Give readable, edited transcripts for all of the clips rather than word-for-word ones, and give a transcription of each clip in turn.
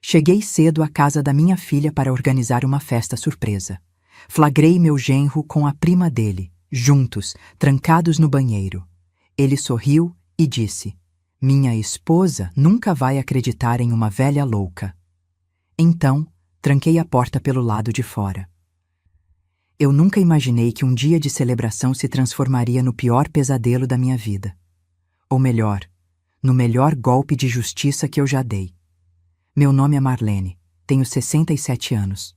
Cheguei cedo à casa da minha filha para organizar uma festa surpresa. Flagrei meu genro com a prima dele, juntos, trancados no banheiro. Ele sorriu e disse: "Minha esposa nunca vai acreditar em uma velha louca." Então, tranquei a porta pelo lado de fora. Eu nunca imaginei que um dia de celebração se transformaria no pior pesadelo da minha vida. Ou melhor, no melhor golpe de justiça que eu já dei. Meu nome é Marlene, tenho 67 anos.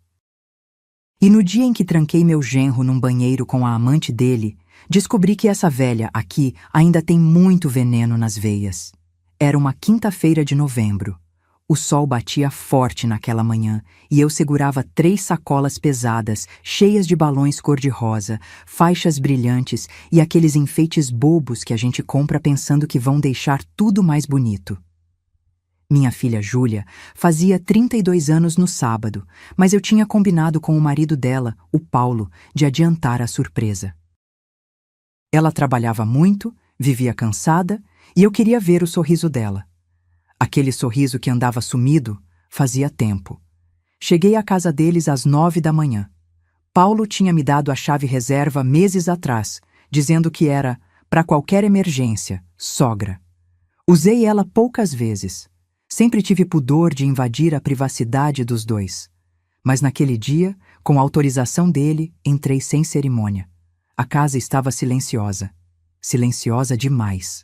E no dia em que tranquei meu genro num banheiro com a amante dele, descobri que essa velha aqui ainda tem muito veneno nas veias. Era uma quinta-feira de novembro. O sol batia forte naquela manhã e eu segurava 3 sacolas pesadas, cheias de balões cor-de-rosa, faixas brilhantes e aqueles enfeites bobos que a gente compra pensando que vão deixar tudo mais bonito. Minha filha Júlia fazia 32 anos no sábado, mas eu tinha combinado com o marido dela, o Paulo, de adiantar a surpresa. Ela trabalhava muito, vivia cansada e eu queria ver o sorriso dela. Aquele sorriso que andava sumido fazia tempo. Cheguei à casa deles às 9 da manhã. Paulo tinha me dado a chave reserva meses atrás, dizendo que era, para qualquer emergência, sogra. Usei ela poucas vezes. Sempre tive pudor de invadir a privacidade dos dois. Mas naquele dia, com a autorização dele, entrei sem cerimônia. A casa estava silenciosa. Silenciosa demais.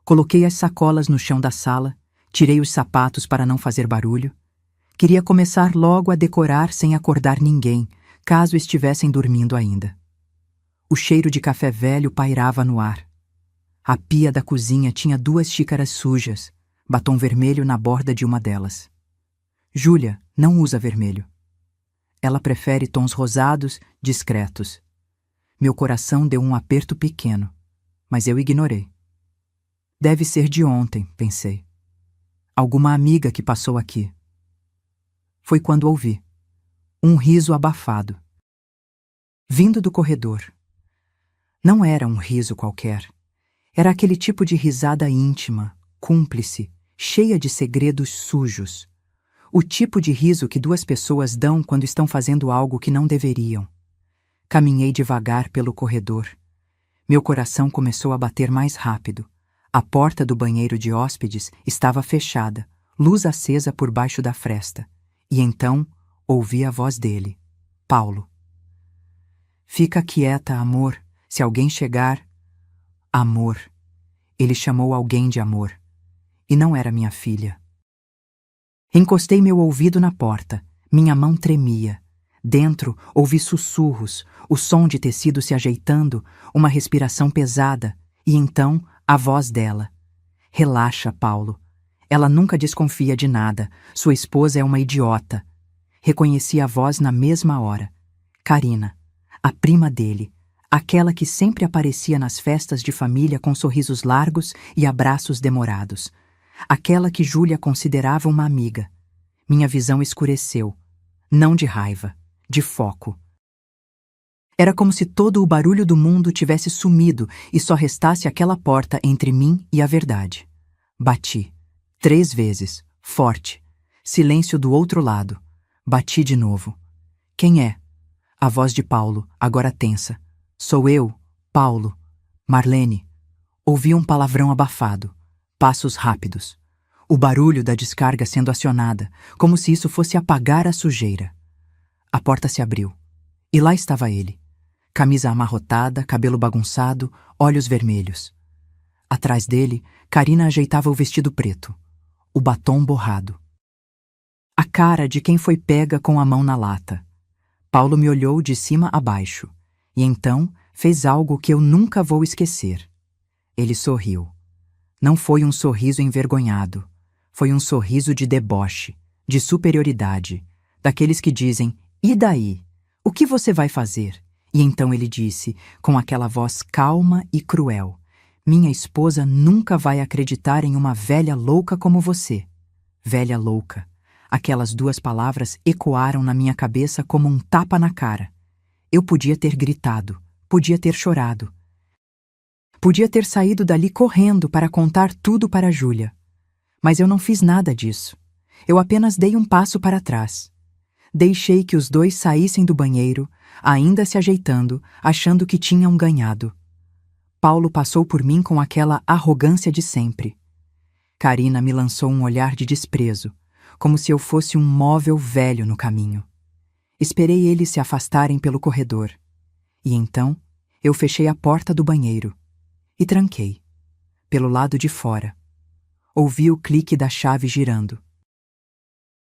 Coloquei as sacolas no chão da sala, tirei os sapatos para não fazer barulho. Queria começar logo a decorar sem acordar ninguém, caso estivessem dormindo ainda. O cheiro de café velho pairava no ar. A pia da cozinha tinha 2 xícaras sujas, batom vermelho na borda de uma delas. Júlia não usa vermelho. Ela prefere tons rosados, discretos. Meu coração deu um aperto pequeno, mas eu ignorei. Deve ser de ontem, pensei. Alguma amiga que passou aqui. Foi quando ouvi um riso abafado, vindo do corredor. Não era um riso qualquer. Era aquele tipo de risada íntima, cúmplice, cheia de segredos sujos. O tipo de riso que 2 pessoas dão quando estão fazendo algo que não deveriam. Caminhei devagar pelo corredor. Meu coração começou a bater mais rápido. A porta do banheiro de hóspedes estava fechada, luz acesa por baixo da fresta. E então ouvi a voz dele, Paulo. "Fica quieta, amor. Se alguém chegar..." Amor. Ele chamou alguém de amor. E não era minha filha. Encostei meu ouvido na porta. Minha mão tremia. Dentro ouvi sussurros, o som de tecido se ajeitando, uma respiração pesada, e então a voz dela. "Relaxa, Paulo. Ela nunca desconfia de nada. Sua esposa é uma idiota." Reconheci a voz na mesma hora. Karina, a prima dele, aquela que sempre aparecia nas festas de família com sorrisos largos e abraços demorados. Aquela que Júlia considerava uma amiga. Minha visão escureceu. Não de raiva, de foco. Era como se todo o barulho do mundo tivesse sumido e só restasse aquela porta entre mim e a verdade. Bati. 3 vezes, forte. Silêncio do outro lado. Bati de novo. "Quem é?" A voz de Paulo, agora tensa. "Sou eu, Paulo. Marlene." Ouvi um palavrão abafado. Passos rápidos. O barulho da descarga sendo acionada, como se isso fosse apagar a sujeira. A porta se abriu. E lá estava ele. Camisa amarrotada, cabelo bagunçado, olhos vermelhos. Atrás dele, Karina ajeitava o vestido preto. O batom borrado. A cara de quem foi pega com a mão na lata. Paulo me olhou de cima a baixo. E então fez algo que eu nunca vou esquecer. Ele sorriu. Não foi um sorriso envergonhado. Foi um sorriso de deboche, de superioridade. Daqueles que dizem, "E daí? O que você vai fazer?" E então ele disse, com aquela voz calma e cruel, "Minha esposa nunca vai acreditar em uma velha louca como você." Velha louca. Aquelas 2 palavras ecoaram na minha cabeça como um tapa na cara. Eu podia ter gritado, podia ter chorado. Podia ter saído dali correndo para contar tudo para Júlia. Mas eu não fiz nada disso. Eu apenas dei um passo para trás. Deixei que os dois saíssem do banheiro, ainda se ajeitando, achando que tinham ganhado. Paulo passou por mim com aquela arrogância de sempre. Karina me lançou um olhar de desprezo, como se eu fosse um móvel velho no caminho. Esperei eles se afastarem pelo corredor. E então, eu fechei a porta do banheiro e tranquei, pelo lado de fora. Ouvi o clique da chave girando.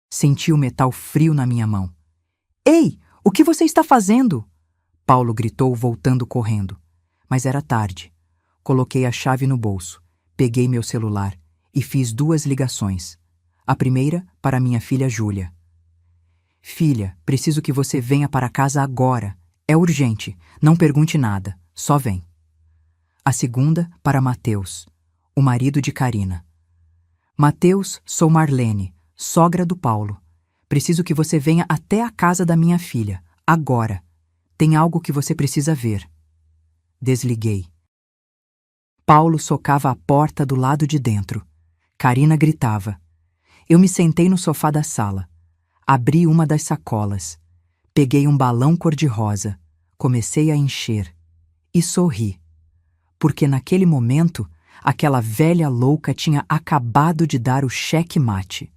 Senti o metal frio na minha mão. Ei, o que você está fazendo? Paulo gritou, voltando correndo. Mas era tarde. Coloquei a chave no bolso, peguei meu celular e fiz 2 ligações. A primeira para minha filha Júlia. Filha, preciso que você venha para casa agora. É urgente, não pergunte nada, só vem. A segunda para Mateus, o marido de Karina. Mateus, sou Marlene, sogra do Paulo. Preciso que você venha até a casa da minha filha, agora. Tem algo que você precisa ver. Desliguei. Paulo socava a porta do lado de dentro. Karina gritava. Eu me sentei no sofá da sala. Abri uma das sacolas. Peguei um balão cor-de-rosa. Comecei a encher. E sorri. Porque naquele momento, aquela velha louca tinha acabado de dar o cheque-mate.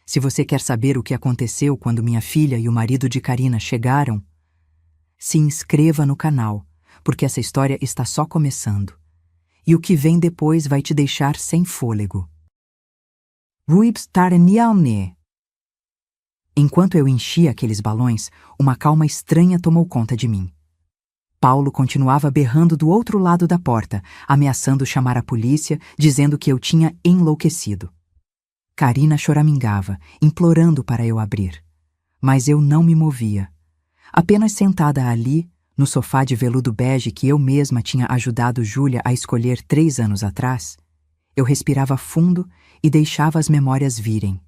Se você quer saber o que aconteceu quando minha filha e o marido de Karina chegaram, se inscreva no canal, porque essa história está só começando. E o que vem depois vai te deixar sem fôlego. Enquanto eu enchia aqueles balões, uma calma estranha tomou conta de mim. Paulo continuava berrando do outro lado da porta, ameaçando chamar a polícia, dizendo que eu tinha enlouquecido. Karina choramingava, implorando para eu abrir. Mas eu não me movia. Apenas sentada ali, no sofá de veludo bege que eu mesma tinha ajudado Júlia a escolher 3 anos atrás, eu respirava fundo e deixava as memórias virem.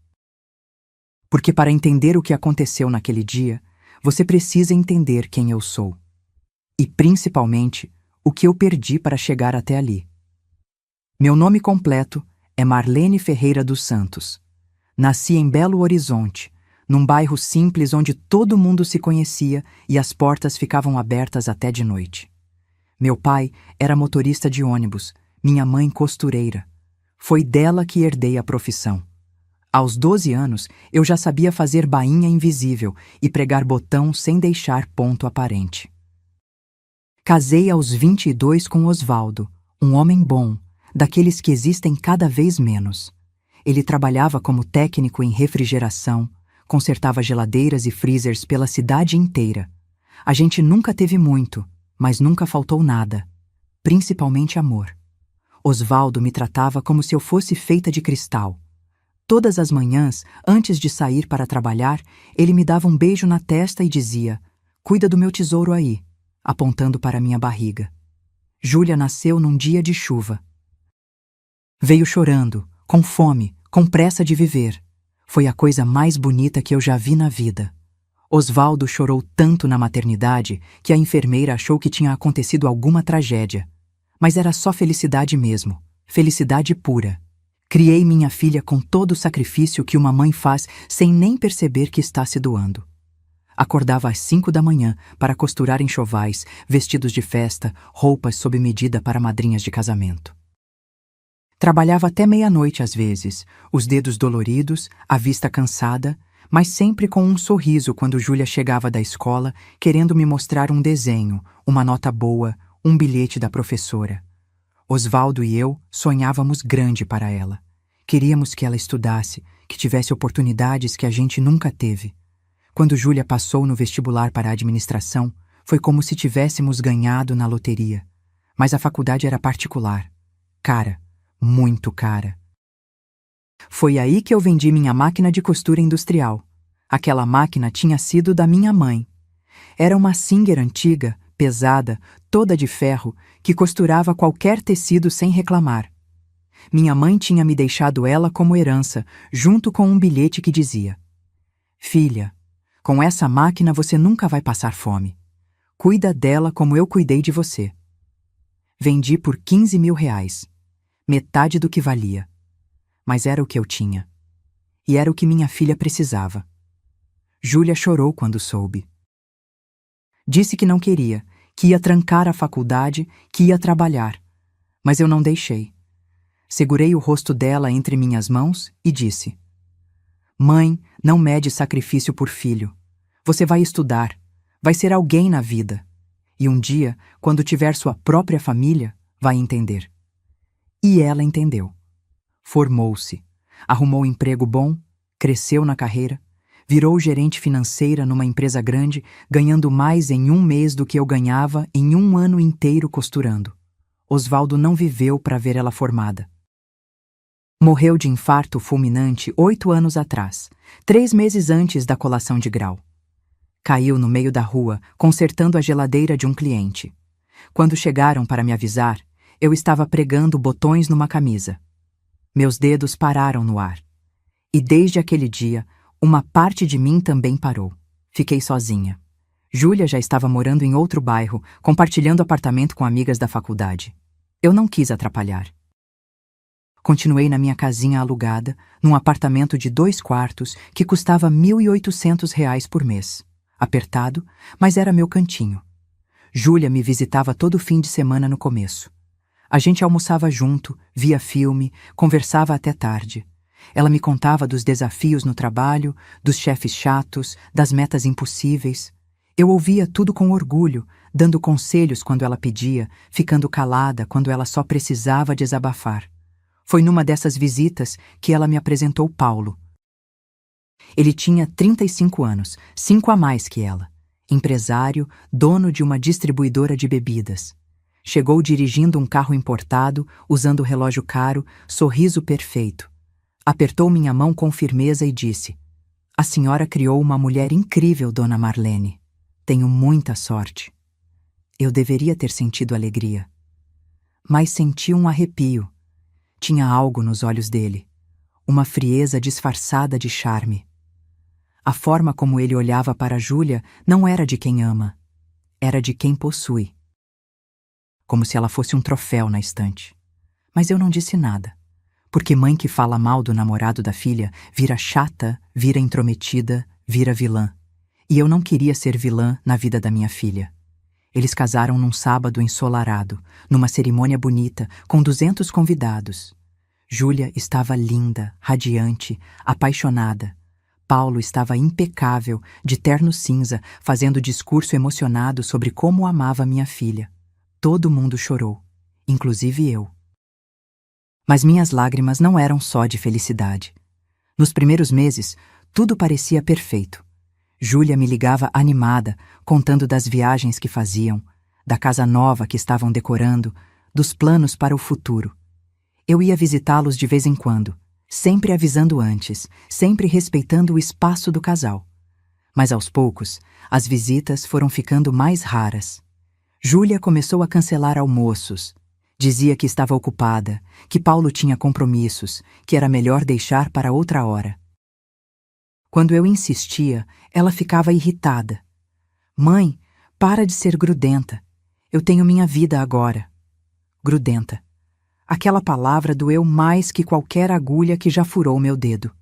Porque para entender o que aconteceu naquele dia, você precisa entender quem eu sou. E, principalmente, o que eu perdi para chegar até ali. Meu nome completo é Marlene Ferreira dos Santos. Nasci em Belo Horizonte, num bairro simples onde todo mundo se conhecia e as portas ficavam abertas até de noite. Meu pai era motorista de ônibus, minha mãe costureira. Foi dela que herdei a profissão. Aos 12 anos, eu já sabia fazer bainha invisível e pregar botão sem deixar ponto aparente. Casei aos 22 com Osvaldo, um homem bom, daqueles que existem cada vez menos. Ele trabalhava como técnico em refrigeração, consertava geladeiras e freezers pela cidade inteira. A gente nunca teve muito, mas nunca faltou nada, principalmente amor. Osvaldo me tratava como se eu fosse feita de cristal. Todas as manhãs, antes de sair para trabalhar, ele me dava um beijo na testa e dizia: "Cuida do meu tesouro aí", apontando para minha barriga. Júlia nasceu num dia de chuva. Veio chorando, com fome, com pressa de viver. Foi a coisa mais bonita que eu já vi na vida. Osvaldo chorou tanto na maternidade que a enfermeira achou que tinha acontecido alguma tragédia. Mas era só felicidade mesmo, felicidade pura. Criei minha filha com todo o sacrifício que uma mãe faz sem nem perceber que está se doando. Acordava às 5 da manhã para costurar enxovais, vestidos de festa, roupas sob medida para madrinhas de casamento. Trabalhava até meia-noite às vezes, os dedos doloridos, a vista cansada, mas sempre com um sorriso quando Júlia chegava da escola querendo me mostrar um desenho, uma nota boa, um bilhete da professora. Osvaldo e eu sonhávamos grande para ela. Queríamos que ela estudasse, que tivesse oportunidades que a gente nunca teve. Quando Júlia passou no vestibular para a administração, foi como se tivéssemos ganhado na loteria. Mas a faculdade era particular. Cara, muito cara. Foi aí que eu vendi minha máquina de costura industrial. Aquela máquina tinha sido da minha mãe. Era uma Singer antiga, pesada, toda de ferro, que costurava qualquer tecido sem reclamar. Minha mãe tinha me deixado ela como herança, junto com um bilhete que dizia: "Filha, com essa máquina você nunca vai passar fome. Cuida dela como eu cuidei de você." Vendi por R$ 15.000, metade do que valia. Mas era o que eu tinha. e era o que minha filha precisava. Júlia chorou quando soube. Disse que não queria, que ia trancar a faculdade, que ia trabalhar. Mas eu não deixei. Segurei o rosto dela entre minhas mãos e disse: Mãe, não mede sacrifício por filho. Você vai estudar, vai ser alguém na vida. E um dia, quando tiver sua própria família, vai entender. E ela entendeu. Formou-se, arrumou um emprego bom, cresceu na carreira, virou gerente financeira numa empresa grande, ganhando mais em um mês do que eu ganhava em um ano inteiro costurando. Osvaldo não viveu para ver ela formada. Morreu de infarto fulminante 8 anos atrás, 3 meses antes da colação de grau. Caiu no meio da rua, consertando a geladeira de um cliente. Quando chegaram para me avisar, eu estava pregando botões numa camisa. Meus dedos pararam no ar. E desde aquele dia, uma parte de mim também parou. Fiquei sozinha. Júlia já estava morando em outro bairro, compartilhando apartamento com amigas da faculdade. Eu não quis atrapalhar. Continuei na minha casinha alugada, num apartamento de 2 quartos que custava R$ 1.800 por mês. Apertado, mas era meu cantinho. Júlia me visitava todo fim de semana no começo. A gente almoçava junto, via filme, conversava até tarde. Ela me contava dos desafios no trabalho, dos chefes chatos, das metas impossíveis. Eu ouvia tudo com orgulho, dando conselhos quando ela pedia, ficando calada quando ela só precisava desabafar. Foi numa dessas visitas que ela me apresentou Paulo. Ele tinha 35 anos, 5 a mais que ela. Empresário, dono de uma distribuidora de bebidas. Chegou dirigindo um carro importado, usando relógio caro, sorriso perfeito. Apertou minha mão com firmeza e disse: A senhora criou uma mulher incrível, dona Marlene. Tenho muita sorte. Eu deveria ter sentido alegria. Mas senti um arrepio. Tinha algo nos olhos dele. Uma frieza disfarçada de charme. A forma como ele olhava para Júlia não era de quem ama. Era de quem possui. Como se ela fosse um troféu na estante. Mas eu não disse nada. Porque mãe que fala mal do namorado da filha vira chata, vira intrometida, vira vilã. E eu não queria ser vilã na vida da minha filha. Eles casaram num sábado ensolarado, numa cerimônia bonita, com 200 convidados. Júlia estava linda, radiante, apaixonada. Paulo estava impecável, de terno cinza, fazendo discurso emocionado sobre como amava minha filha. Todo mundo chorou, inclusive eu. Mas minhas lágrimas não eram só de felicidade. Nos primeiros meses, tudo parecia perfeito. Júlia me ligava animada, contando das viagens que faziam, da casa nova que estavam decorando, dos planos para o futuro. Eu ia visitá-los de vez em quando, sempre avisando antes, sempre respeitando o espaço do casal. Mas aos poucos, as visitas foram ficando mais raras. Júlia começou a cancelar almoços. Dizia que estava ocupada, que Paulo tinha compromissos, que era melhor deixar para outra hora. Quando eu insistia, ela ficava irritada. Mãe, para de ser grudenta. Eu tenho minha vida agora. Grudenta. Aquela palavra doeu mais que qualquer agulha que já furou meu dedo.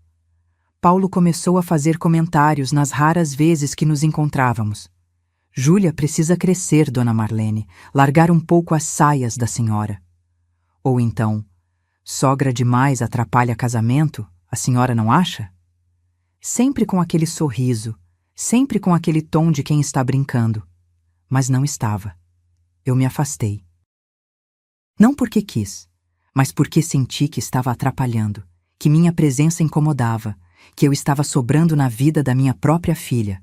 Paulo começou a fazer comentários nas raras vezes que nos encontrávamos. Júlia precisa crescer, dona Marlene, largar um pouco as saias da senhora. Ou então, sogra demais atrapalha casamento, a senhora não acha? Sempre com aquele sorriso, sempre com aquele tom de quem está brincando. Mas não estava. Eu me afastei. Não porque quis, mas porque senti que estava atrapalhando, que minha presença incomodava, que eu estava sobrando na vida da minha própria filha.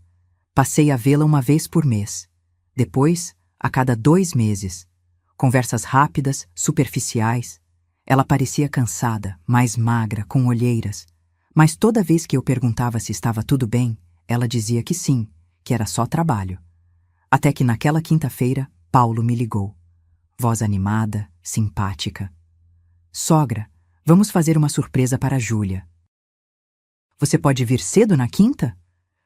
Passei a vê-la uma vez por mês. Depois, a cada 2 meses. Conversas rápidas, superficiais. Ela parecia cansada, mais magra, com olheiras. Mas toda vez que eu perguntava se estava tudo bem, ela dizia que sim, que era só trabalho. Até que naquela quinta-feira, Paulo me ligou. Voz animada, simpática. Sogra, vamos fazer uma surpresa para a Júlia. Você pode vir cedo na quinta?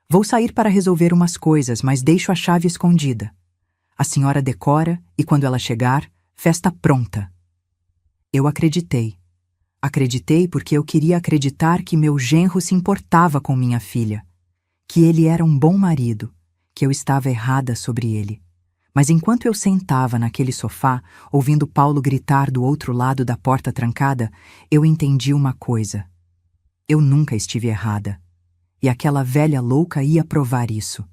Vou sair para resolver umas coisas, mas deixo a chave escondida. A senhora decora e quando ela chegar, festa pronta. Eu acreditei. Acreditei porque eu queria acreditar que meu genro se importava com minha filha, que ele era um bom marido, que eu estava errada sobre ele. Mas enquanto eu sentava naquele sofá, ouvindo Paulo gritar do outro lado da porta trancada, eu entendi uma coisa. Eu nunca estive errada. E aquela velha louca ia provar isso.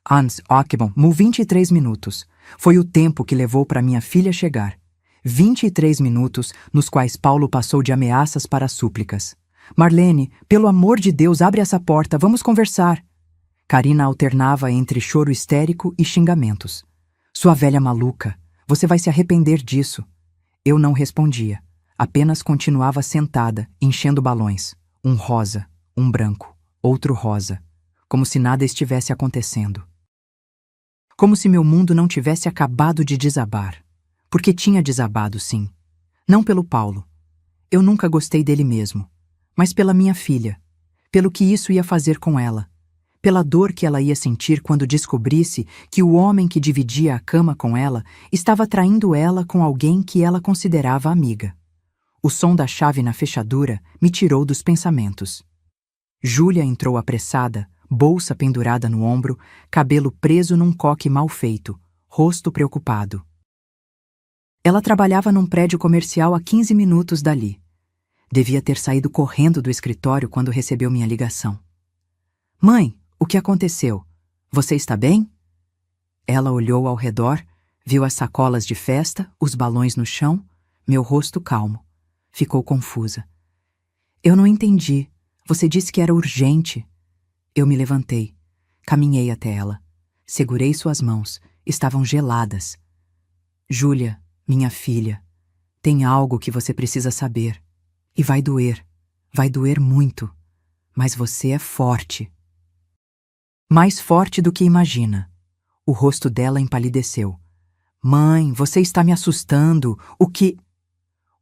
Hans Ockbom, 23 minutos. Foi o tempo que levou para minha filha chegar. 23 minutos nos quais Paulo passou de ameaças para súplicas. Marlene, pelo amor de Deus, abre essa porta, vamos conversar. Karina alternava entre choro histérico e xingamentos. Sua velha maluca, você vai se arrepender disso. Eu não respondia, apenas continuava sentada, enchendo balões. Um rosa, um branco, outro rosa, como se nada estivesse acontecendo. Como se meu mundo não tivesse acabado de desabar. Porque tinha desabado, sim. Não pelo Paulo. Eu nunca gostei dele mesmo. Mas pela minha filha. Pelo que isso ia fazer com ela. Pela dor que ela ia sentir quando descobrisse que o homem que dividia a cama com ela estava traindo ela com alguém que ela considerava amiga. O som da chave na fechadura me tirou dos pensamentos. Júlia entrou apressada, bolsa pendurada no ombro, cabelo preso num coque mal feito, rosto preocupado. Ela trabalhava num prédio comercial a 15 minutos dali. Devia ter saído correndo do escritório quando recebeu minha ligação. Mãe, o que aconteceu? Você está bem? Ela olhou ao redor, viu as sacolas de festa, os balões no chão, meu rosto calmo. Ficou confusa. Eu não entendi. Você disse que era urgente. Eu me levantei. Caminhei até ela. Segurei suas mãos. Estavam geladas. Júlia, minha filha, tem algo que você precisa saber. E vai doer. Vai doer muito. Mas você é forte. Mais forte do que imagina. O rosto dela empalideceu. Mãe, você está me assustando. O que...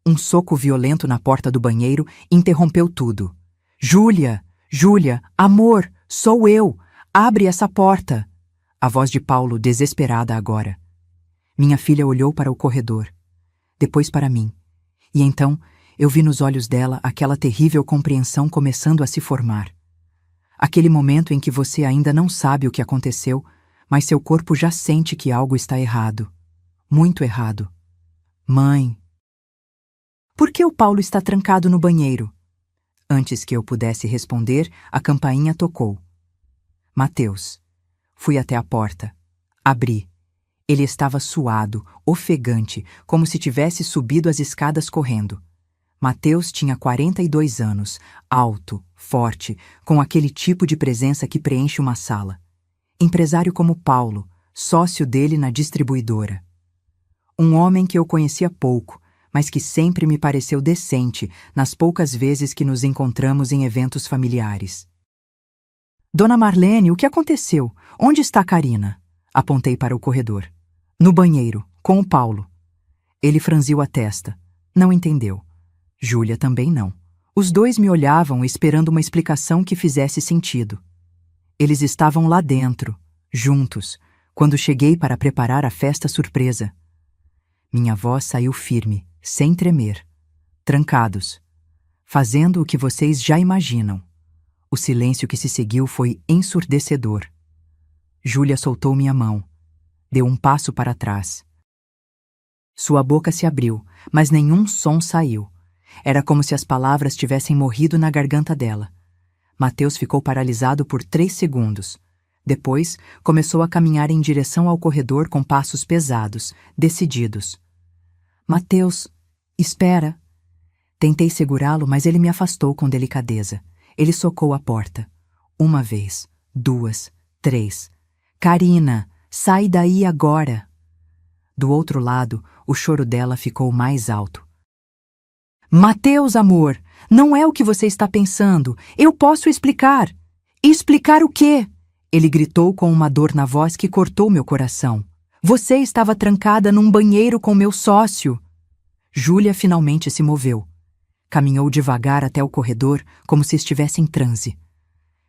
Um soco violento na porta do banheiro interrompeu tudo. Júlia! Júlia! Amor! Sou eu! Abre essa porta! A voz de Paulo desesperada agora. Minha filha olhou para o corredor, depois para mim, e então eu vi nos olhos dela aquela terrível compreensão começando a se formar. Aquele momento em que você ainda não sabe o que aconteceu, mas seu corpo já sente que algo está errado. Muito errado. Mãe! Por que o Paulo está trancado no banheiro? Antes que eu pudesse responder, a campainha tocou. Mateus. Fui até a porta. Abri. Ele estava suado, ofegante, como se tivesse subido as escadas correndo. Mateus tinha 42 anos, alto, forte, com aquele tipo de presença que preenche uma sala. Empresário como Paulo, sócio dele na distribuidora. Um homem que eu conhecia pouco, mas que sempre me pareceu decente nas poucas vezes que nos encontramos em eventos familiares. Dona Marlene, o que aconteceu? Onde está Karina? Apontei para o corredor. No banheiro, com o Paulo. Ele franziu a testa. Não entendeu. Júlia também não. Os dois me olhavam esperando uma explicação que fizesse sentido. Eles estavam lá dentro, juntos, quando cheguei para preparar a festa surpresa. Minha voz saiu firme, sem tremer. Trancados. Fazendo o que vocês já imaginam. O silêncio que se seguiu foi ensurdecedor. Júlia soltou minha mão. Deu um passo para trás. Sua boca se abriu, mas nenhum som saiu. Era como se as palavras tivessem morrido na garganta dela. Mateus ficou paralisado por 3 segundos. Depois, começou a caminhar em direção ao corredor com passos pesados, decididos. Mateus, espera. Tentei segurá-lo, mas ele me afastou com delicadeza. Ele socou a porta. 1 vez, 2, 3. Karina! Sai daí agora! Do outro lado, o choro dela ficou mais alto. Mateus, amor, não é o que você está pensando. Eu posso explicar. Explicar o quê? Ele gritou com uma dor na voz que cortou meu coração. Você estava trancada num banheiro com meu sócio. Júlia finalmente se moveu. Caminhou devagar até o corredor, como se estivesse em transe.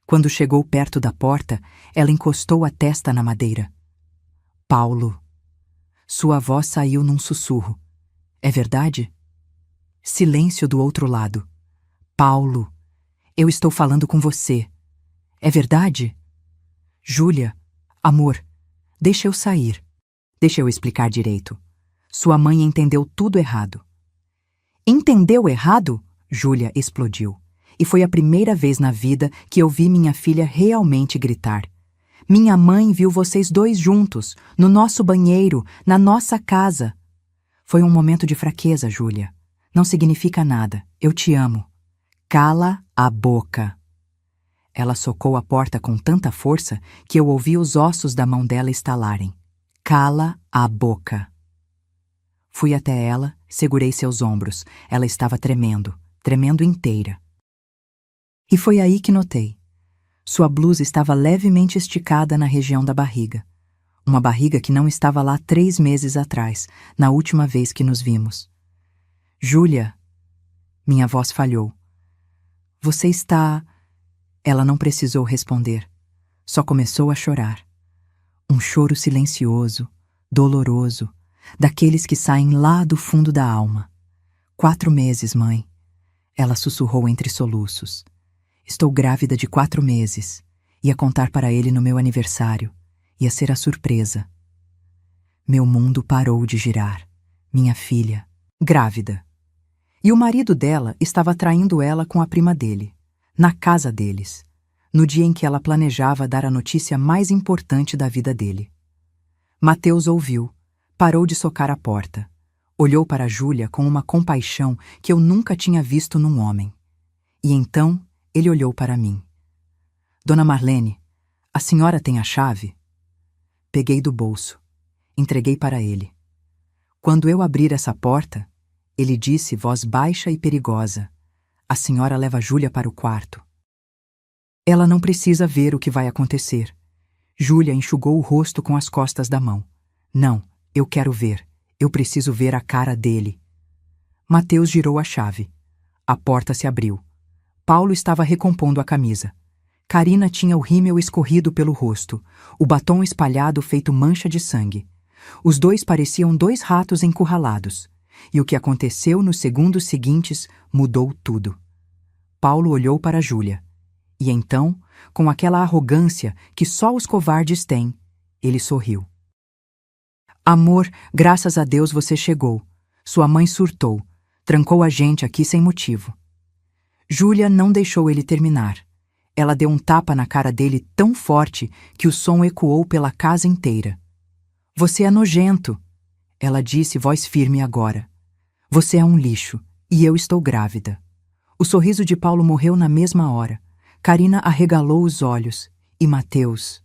Quando chegou perto da porta, ela encostou a testa na madeira. Paulo. Sua voz saiu num sussurro. É verdade? Silêncio do outro lado. Paulo, eu estou falando com você. É verdade? Júlia, amor, deixa eu sair. Deixa eu explicar direito. Sua mãe entendeu tudo errado. Entendeu errado? Júlia explodiu. E foi a primeira vez na vida que eu vi minha filha realmente gritar. Minha mãe viu vocês dois juntos, no nosso banheiro, na nossa casa. Foi um momento de fraqueza, Júlia. Não significa nada. Eu te amo. Cala a boca. Ela socou a porta com tanta força que eu ouvi os ossos da mão dela estalarem. Cala a boca. Fui até ela, segurei seus ombros. Ela estava tremendo, tremendo inteira. E foi aí que notei. Sua blusa estava levemente esticada na região da barriga. Uma barriga que não estava lá 3 meses atrás, na última vez que nos vimos. Júlia, minha voz falhou. Você está... Ela não precisou responder. Só começou a chorar. Um choro silencioso, doloroso, daqueles que saem lá do fundo da alma. 4 meses, mãe. Ela sussurrou entre soluços. Estou grávida de 4 meses. Ia contar para ele no meu aniversário. Ia ser a surpresa. Meu mundo parou de girar. Minha filha, grávida. E o marido dela estava traindo ela com a prima dele, na casa deles, no dia em que ela planejava dar a notícia mais importante da vida dele. Mateus ouviu, parou de socar a porta, olhou para Júlia com uma compaixão que eu nunca tinha visto num homem. E então ele olhou para mim. Dona Marlene, a senhora tem a chave? Peguei do bolso, entreguei para ele. Quando eu abrir essa porta, ele disse, voz baixa e perigosa, a senhora leva Júlia para o quarto. Ela não precisa ver o que vai acontecer. Júlia enxugou o rosto com as costas da mão. Não, eu quero ver. Eu preciso ver a cara dele. Mateus girou a chave. A porta se abriu. Paulo estava recompondo a camisa. Carina tinha o rímel escorrido pelo rosto, o batom espalhado feito mancha de sangue. Os dois pareciam 2 ratos encurralados. E o que aconteceu nos segundos seguintes mudou tudo. Paulo olhou para Júlia. E então, com aquela arrogância que só os covardes têm, ele sorriu. Amor, graças a Deus você chegou. Sua mãe surtou. Trancou a gente aqui sem motivo. Júlia não deixou ele terminar. Ela deu um tapa na cara dele tão forte que o som ecoou pela casa inteira. Você é nojento, ela disse, voz firme agora. Você é um lixo, e eu estou grávida. O sorriso de Paulo morreu na mesma hora. Carina arregalou os olhos. E Mateus?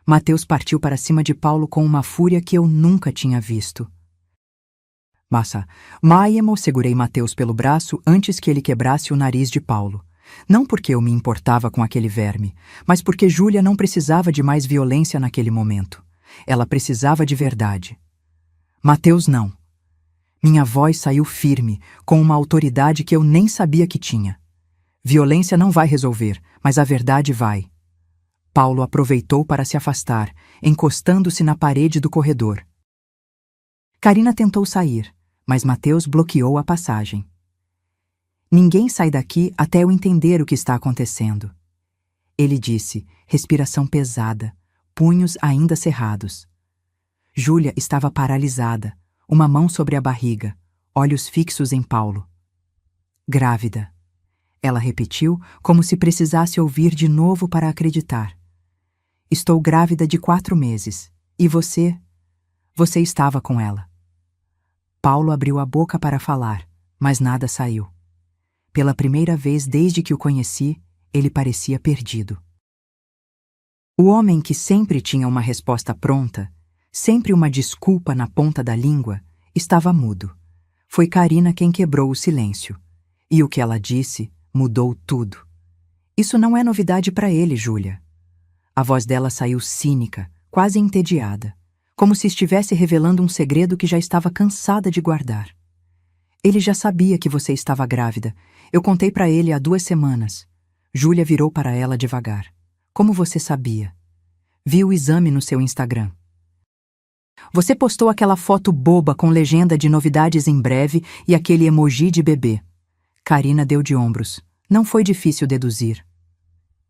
Mateus partiu para cima de Paulo com uma fúria que eu nunca tinha visto. Maemo, segurei Mateus pelo braço antes que ele quebrasse o nariz de Paulo. Não porque eu me importava com aquele verme, mas porque Júlia não precisava de mais violência naquele momento. Ela precisava de verdade. Mateus não. Minha voz saiu firme, com uma autoridade que eu nem sabia que tinha. Violência não vai resolver, mas a verdade vai. Paulo aproveitou para se afastar, encostando-se na parede do corredor. Carina tentou sair, mas Mateus bloqueou a passagem. Ninguém sai daqui até eu entender o que está acontecendo. Ele disse, respiração pesada, punhos ainda cerrados. Júlia estava paralisada, uma mão sobre a barriga, olhos fixos em Paulo. Grávida. Ela repetiu como se precisasse ouvir de novo para acreditar. Estou grávida de 4 meses. E você? Você estava com ela. Paulo abriu a boca para falar, mas nada saiu. Pela primeira vez desde que o conheci, ele parecia perdido. O homem que sempre tinha uma resposta pronta, sempre uma desculpa na ponta da língua, estava mudo. Foi Carina quem quebrou o silêncio. E o que ela disse mudou tudo. Isso não é novidade para ele, Júlia. A voz dela saiu cínica, quase entediada, como se estivesse revelando um segredo que já estava cansada de guardar. Ele já sabia que você estava grávida. Eu contei para ele há 2 semanas. Júlia virou para ela devagar. Como você sabia? Vi o exame no seu Instagram. Você postou aquela foto boba com legenda de novidades em breve e aquele emoji de bebê. Karina deu de ombros. Não foi difícil deduzir.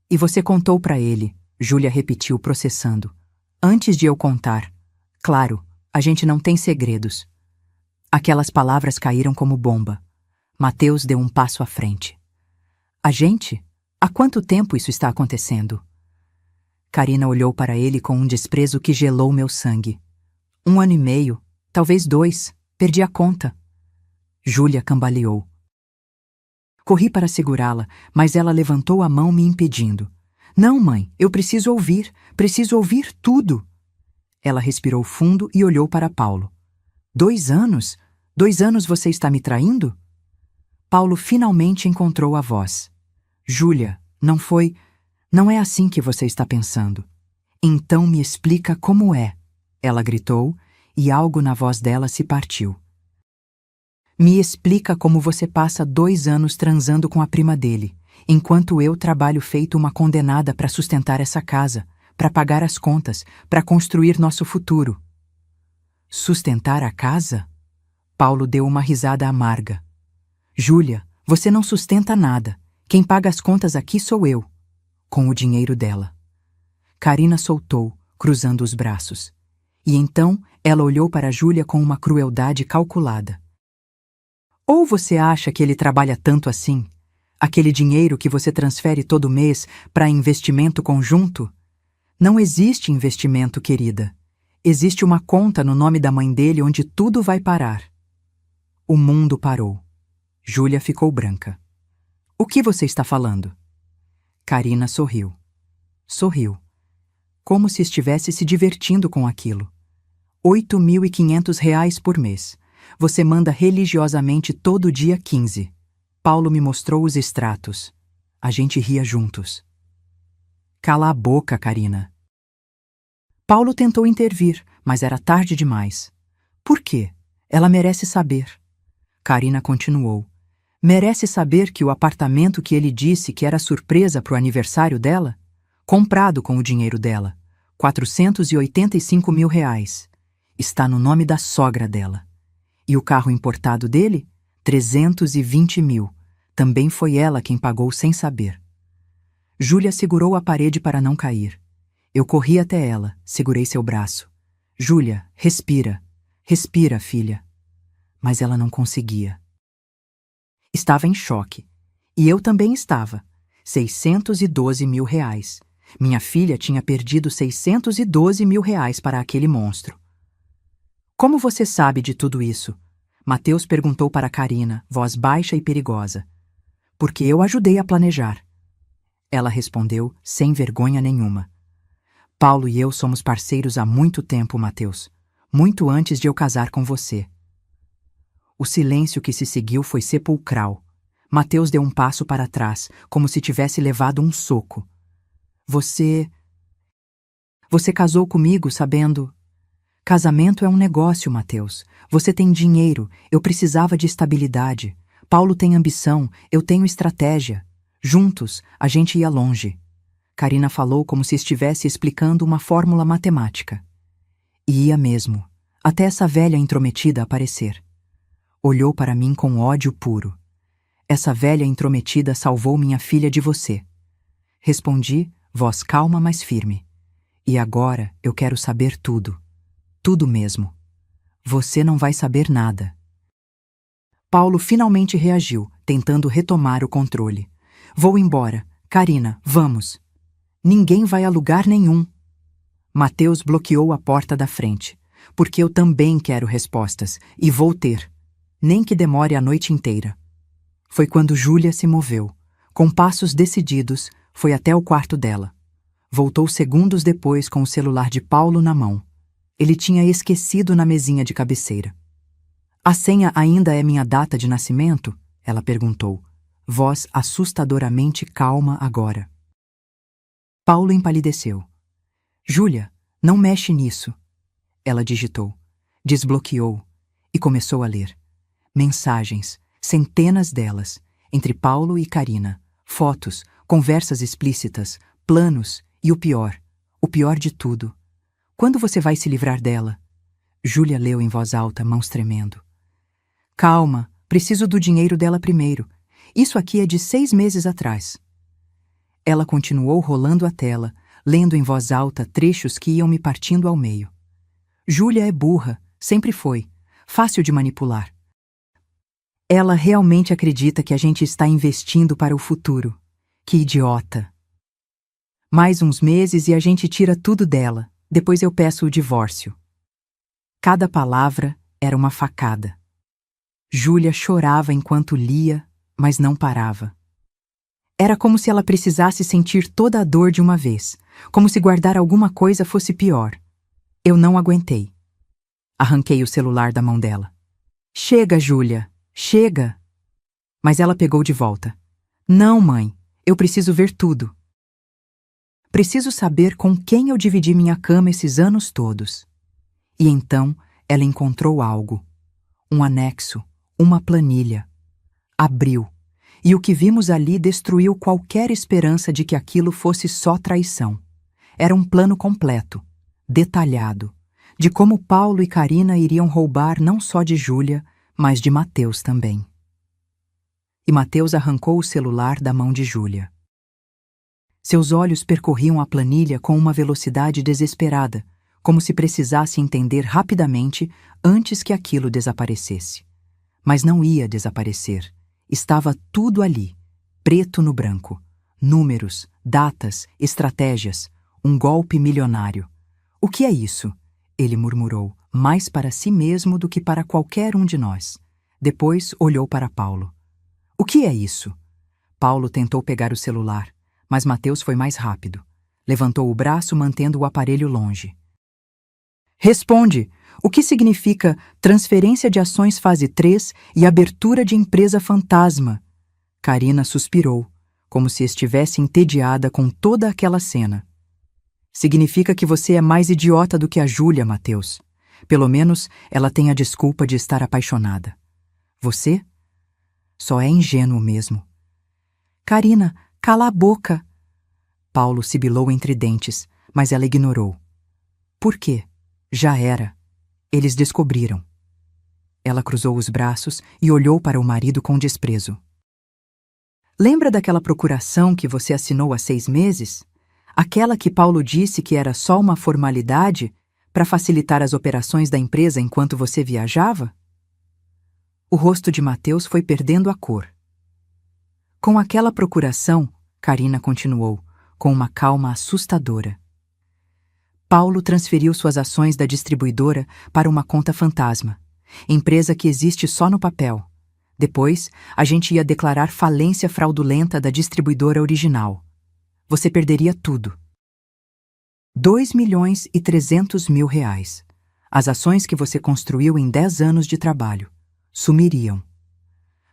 E você contou para ele, Júlia repetiu, processando. Antes de eu contar. Claro, a gente não tem segredos. Aquelas palavras caíram como bomba. Mateus deu um passo à frente. A gente? Há quanto tempo isso está acontecendo? Karina olhou para ele com um desprezo que gelou meu sangue. 1 ano e meio, talvez 2, perdi a conta. Júlia cambaleou. Corri para segurá-la, mas ela levantou a mão me impedindo. Não, mãe, eu preciso ouvir tudo. Ela respirou fundo e olhou para Paulo. 2 anos? 2 anos você está me traindo? Paulo finalmente encontrou a voz. Júlia, não é assim que você está pensando. Então me explica como é. Ela gritou, e algo na voz dela se partiu. Me explica como você passa 2 anos transando com a prima dele, enquanto eu trabalho feito uma condenada para sustentar essa casa, para pagar as contas, para construir nosso futuro. Sustentar a casa? Paulo deu uma risada amarga. Júlia, você não sustenta nada. Quem paga as contas aqui sou eu. Com o dinheiro dela. Karina soltou, cruzando os braços. E então ela olhou para Júlia com uma crueldade calculada. Ou você acha que ele trabalha tanto assim? Aquele dinheiro que você transfere todo mês para investimento conjunto? Não existe investimento, querida. Existe uma conta no nome da mãe dele onde tudo vai parar. O mundo parou. Júlia ficou branca. O que você está falando? Karina sorriu. Sorriu. Como se estivesse se divertindo com aquilo. R$ 8.500 por mês. Você manda religiosamente todo dia 15. Paulo me mostrou os extratos. A gente ria juntos. Cala a boca, Karina. Paulo tentou intervir, mas era tarde demais. Por quê? Ela merece saber. Karina continuou. Merece saber que o apartamento que ele disse que era surpresa para o aniversário dela? Comprado com o dinheiro dela. R$ 485 mil. Está no nome da sogra dela. E o carro importado dele? 320 mil. Também foi ela quem pagou sem saber. Júlia segurou a parede para não cair. Eu corri até ela, segurei seu braço. Júlia, respira. Respira, filha. Mas ela não conseguia. Estava em choque. E eu também estava. 612 mil reais. Minha filha tinha perdido 612 mil reais para aquele monstro. Como você sabe de tudo isso? Mateus perguntou para Karina, voz baixa e perigosa. Porque eu ajudei a planejar. Ela respondeu, sem vergonha nenhuma. Paulo e eu somos parceiros há muito tempo, Mateus. Muito antes de eu casar com você. O silêncio que se seguiu foi sepulcral. Mateus deu um passo para trás, como se tivesse levado um soco. Você casou comigo sabendo... Casamento é um negócio, Mateus. Você tem dinheiro, eu precisava de estabilidade. Paulo tem ambição, eu tenho estratégia. Juntos, a gente ia longe. Karina falou como se estivesse explicando uma fórmula matemática. E ia mesmo, até essa velha intrometida aparecer. Olhou para mim com ódio puro. Essa velha intrometida salvou minha filha de você. Respondi, voz calma, mas firme. E agora eu quero saber tudo. Tudo mesmo. Você não vai saber nada. Paulo finalmente reagiu, tentando retomar o controle. Vou embora. Karina, vamos. Ninguém vai a lugar nenhum. Mateus bloqueou a porta da frente. Porque eu também quero respostas, e vou ter. Nem que demore a noite inteira. Foi quando Júlia se moveu. Com passos decididos, foi até o quarto dela. Voltou segundos depois com o celular de Paulo na mão. Ele tinha esquecido na mesinha de cabeceira. A senha ainda é minha data de nascimento? Ela perguntou, voz assustadoramente calma agora. Paulo empalideceu. Júlia, não mexe nisso. Ela digitou, desbloqueou e começou a ler. Mensagens, centenas delas, entre Paulo e Karina, fotos, conversas explícitas, planos e o pior de tudo. Quando você vai se livrar dela? Júlia leu em voz alta, mãos tremendo. Calma, preciso do dinheiro dela primeiro. Isso aqui é de 6 meses atrás. Ela continuou rolando a tela, lendo em voz alta trechos que iam me partindo ao meio. Júlia é burra, sempre foi, fácil de manipular. Ela realmente acredita que a gente está investindo para o futuro. Que idiota! Mais uns meses e a gente tira tudo dela, depois eu peço o divórcio. Cada palavra era uma facada. Júlia chorava enquanto lia, mas não parava. Era como se ela precisasse sentir toda a dor de uma vez, como se guardar alguma coisa fosse pior. Eu não aguentei. Arranquei o celular da mão dela. Chega, Júlia, chega! Mas ela pegou de volta. Não, mãe, eu preciso ver tudo. Preciso saber com quem eu dividi minha cama esses anos todos. E então ela encontrou algo. Um anexo, uma planilha. Abriu. E o que vimos ali destruiu qualquer esperança de que aquilo fosse só traição. Era um plano completo, detalhado, de como Paulo e Karina iriam roubar não só de Júlia, mas de Mateus também. E Mateus arrancou o celular da mão de Júlia. Seus olhos percorriam a planilha com uma velocidade desesperada, como se precisasse entender rapidamente antes que aquilo desaparecesse. Mas não ia desaparecer. Estava tudo ali, preto no branco. Números, datas, estratégias, um golpe milionário. O que é isso? Ele murmurou, mais para si mesmo do que para qualquer um de nós. Depois olhou para Paulo. O que é isso? Paulo tentou pegar o celular, mas Mateus foi mais rápido. Levantou o braço mantendo o aparelho longe. Responde! O que significa transferência de ações fase 3 e abertura de empresa fantasma? Karina suspirou, como se estivesse entediada com toda aquela cena. Significa que você é mais idiota do que a Júlia, Mateus. Pelo menos ela tem a desculpa de estar apaixonada. Você? Só é ingênuo mesmo. Karina, cala a boca! Paulo sibilou entre dentes, mas ela ignorou. Por quê? Já era. Eles descobriram. Ela cruzou os braços e olhou para o marido com desprezo. Lembra daquela procuração que você assinou há 6 meses? Aquela que Paulo disse que era só uma formalidade para facilitar as operações da empresa enquanto você viajava? O rosto de Mateus foi perdendo a cor. Com aquela procuração, Karina continuou, com uma calma assustadora. Paulo transferiu suas ações da distribuidora para uma conta fantasma, empresa que existe só no papel. Depois, a gente ia declarar falência fraudulenta da distribuidora original. Você perderia tudo. 2.300.000 reais. As ações que você construiu em 10 anos de trabalho sumiriam.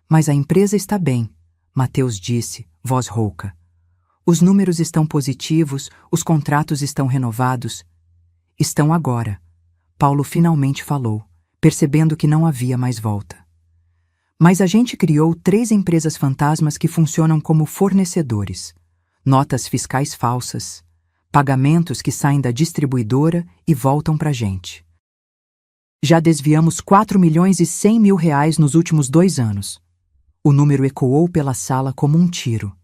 Mas a empresa está bem, Mateus disse, voz rouca. Os números estão positivos, os contratos estão renovados. Estão agora. Paulo finalmente falou, percebendo que não havia mais volta. Mas a gente criou 3 empresas fantasmas que funcionam como fornecedores. Notas fiscais falsas, pagamentos que saem da distribuidora e voltam para a gente. Já desviamos 4.100.000 reais nos últimos 2 anos. O número ecoou pela sala como um tiro.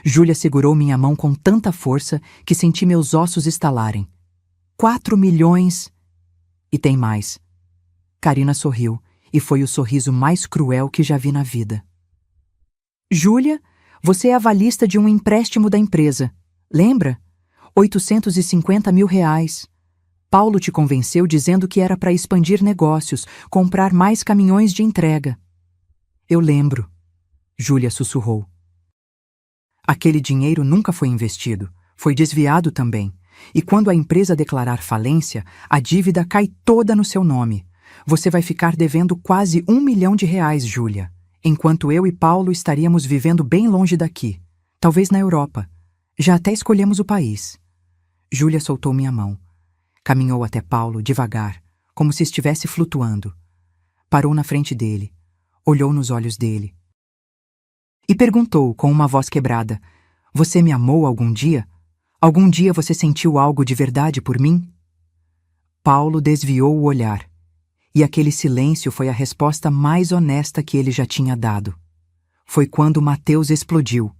Júlia segurou minha mão com tanta força que senti meus ossos estalarem. 4 milhões... E tem mais. Karina sorriu, e foi o sorriso mais cruel que já vi na vida. Júlia, você é avalista de um empréstimo da empresa. Lembra? 850.000 reais. Paulo te convenceu dizendo que era para expandir negócios, comprar mais caminhões de entrega. Eu lembro. Júlia sussurrou. Aquele dinheiro nunca foi investido, foi desviado também. E quando a empresa declarar falência, a dívida cai toda no seu nome. Você vai ficar devendo quase 1 milhão de reais, Júlia, enquanto eu e Paulo estaríamos vivendo bem longe daqui, talvez na Europa. Já até escolhemos o país. Júlia soltou minha mão. Caminhou até Paulo, devagar, como se estivesse flutuando. Parou na frente dele, olhou nos olhos dele. E perguntou com uma voz quebrada, você me amou algum dia? Algum dia você sentiu algo de verdade por mim? Paulo desviou o olhar E aquele silêncio foi a resposta mais honesta que ele já tinha dado. Foi quando Mateus explodiu.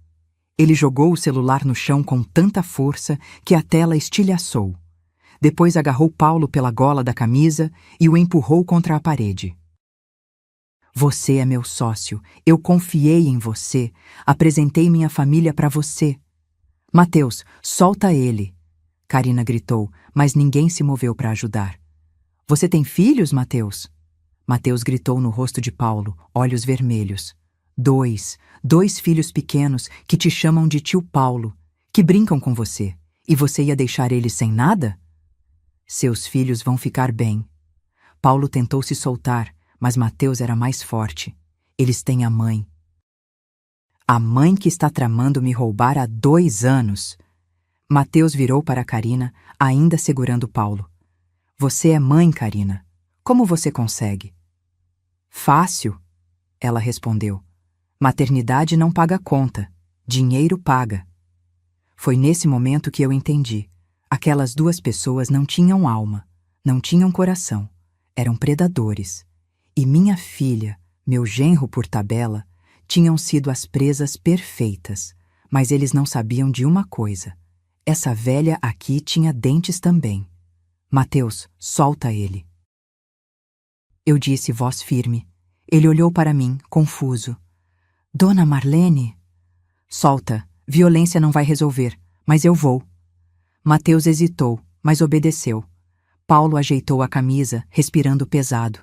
Ele jogou o celular no chão com tanta força que a tela estilhaçou. Depois agarrou Paulo pela gola da camisa e o empurrou contra a parede. Você é meu sócio, eu confiei em você, apresentei minha família para você. Mateus, solta ele! Karina gritou, mas ninguém se moveu para ajudar. Você tem filhos, Mateus? Mateus gritou no rosto de Paulo, olhos vermelhos. Dois filhos pequenos que te chamam de tio Paulo, que brincam com você, e você ia deixar eles sem nada? Seus filhos vão ficar bem. Paulo tentou se soltar, mas Mateus era mais forte. Eles têm a mãe. A mãe que está tramando me roubar há 2 anos. Mateus virou para Karina, ainda segurando Paulo. Você é mãe, Karina. Como você consegue? Fácil, ela respondeu. Maternidade não paga conta. Dinheiro paga. Foi nesse momento que eu entendi. Aquelas 2 pessoas não tinham alma, não tinham coração. Eram predadores. E minha filha, meu genro por tabela, tinham sido as presas perfeitas, mas eles não sabiam de uma coisa. Essa velha aqui tinha dentes também. Mateus, solta ele. Eu disse voz firme. Ele olhou para mim, confuso. Dona Marlene? Solta, violência não vai resolver, mas eu vou. Mateus hesitou, mas obedeceu. Paulo ajeitou a camisa, respirando pesado.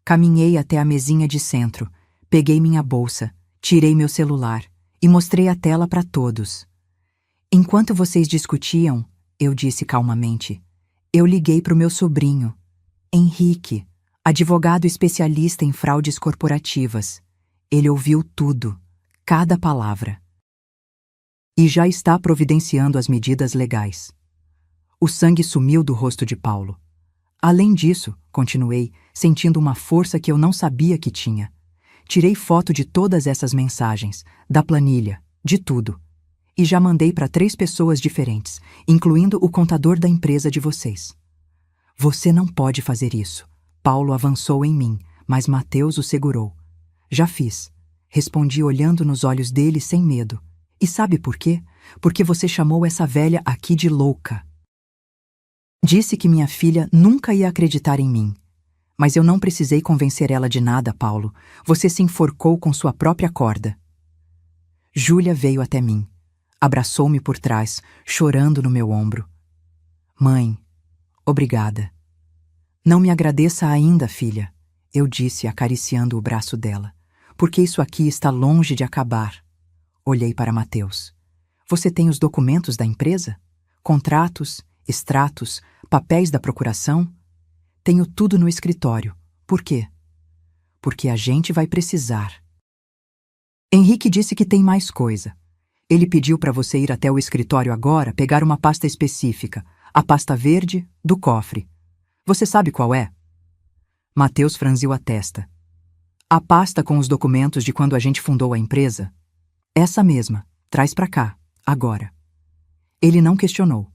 Caminhei até a mesinha de centro, peguei minha bolsa, tirei meu celular e mostrei a tela para todos. Enquanto vocês discutiam, eu disse calmamente, eu liguei para o meu sobrinho, Henrique, advogado especialista em fraudes corporativas. Ele ouviu tudo, cada palavra. E já está providenciando as medidas legais. O sangue sumiu do rosto de Paulo. Além disso, continuei, sentindo uma força que eu não sabia que tinha. Tirei foto de todas essas mensagens, da planilha, de tudo. E já mandei para 3 pessoas diferentes, incluindo o contador da empresa de vocês. Você não pode fazer isso. Paulo avançou em mim, mas Mateus o segurou. Já fiz. Respondi olhando nos olhos dele sem medo. E sabe por quê? Porque você chamou essa velha aqui de louca. Disse que minha filha nunca ia acreditar em mim. Mas eu não precisei convencer ela de nada, Paulo. Você se enforcou com sua própria corda. Júlia veio até mim. Abraçou-me por trás, chorando no meu ombro. Mãe, obrigada. Não me agradeça ainda, filha, eu disse, acariciando o braço dela, porque isso aqui está longe de acabar. Olhei para Mateus. Você tem os documentos da empresa? Contratos, extratos, papéis da procuração? Tenho tudo no escritório. Por quê? Porque a gente vai precisar. Henrique disse que tem mais coisa. Ele pediu para você ir até o escritório agora pegar uma pasta específica, a pasta verde do cofre. Você sabe qual é? Mateus franziu a testa. A pasta com os documentos de quando a gente fundou a empresa? Essa mesma. Traz para cá, agora. Ele não questionou.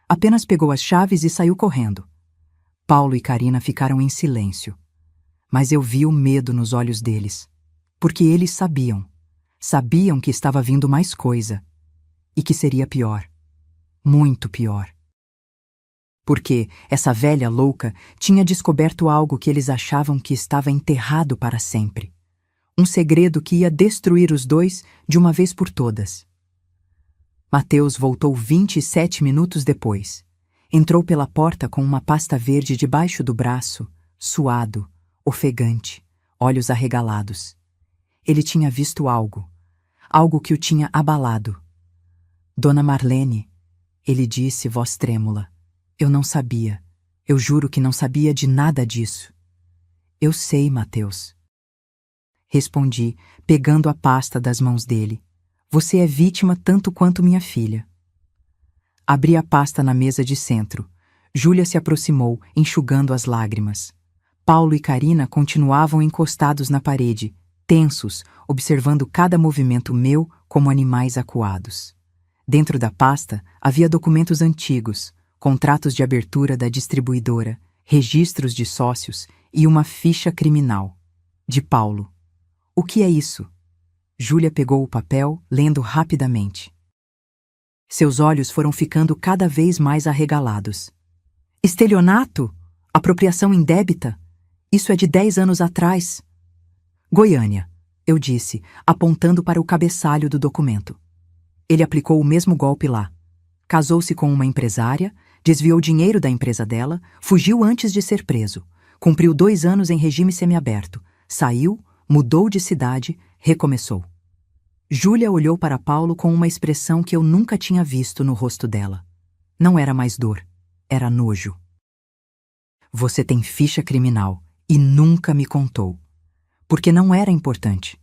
Apenas pegou as chaves e saiu correndo. Paulo e Karina ficaram em silêncio. Mas eu vi o medo nos olhos deles. Porque eles sabiam. Sabiam que estava vindo mais coisa. E que seria pior. Muito pior. Porque essa velha louca tinha descoberto algo que eles achavam que estava enterrado para sempre. Um segredo que ia destruir os 2 de uma vez por todas. Mateus voltou 27 minutos depois. Entrou pela porta com uma pasta verde debaixo do braço, suado, ofegante, olhos arregalados. Ele tinha visto algo. Algo que o tinha abalado. Dona Marlene, ele disse, voz trêmula. Eu não sabia. Eu juro que não sabia de nada disso. Eu sei, Mateus. Respondi, pegando a pasta das mãos dele. Você é vítima tanto quanto minha filha. Abri a pasta na mesa de centro. Júlia se aproximou, enxugando as lágrimas. Paulo e Karina continuavam encostados na parede, tensos, observando cada movimento meu como animais acuados. Dentro da pasta havia documentos antigos, contratos de abertura da distribuidora, registros de sócios e uma ficha criminal. De Paulo. O que é isso? Júlia pegou o papel, lendo rapidamente. Seus olhos foram ficando cada vez mais arregalados. Estelionato? Apropriação indébita? Isso é de 10 anos atrás. Goiânia, eu disse, apontando para o cabeçalho do documento. Ele aplicou o mesmo golpe lá. Casou-se com uma empresária, desviou dinheiro da empresa dela, fugiu antes de ser preso, cumpriu 2 anos em regime semiaberto, saiu, mudou de cidade, recomeçou. Júlia olhou para Paulo com uma expressão que eu nunca tinha visto no rosto dela. Não era mais dor, era nojo. Você tem ficha criminal e nunca me contou. Porque não era importante.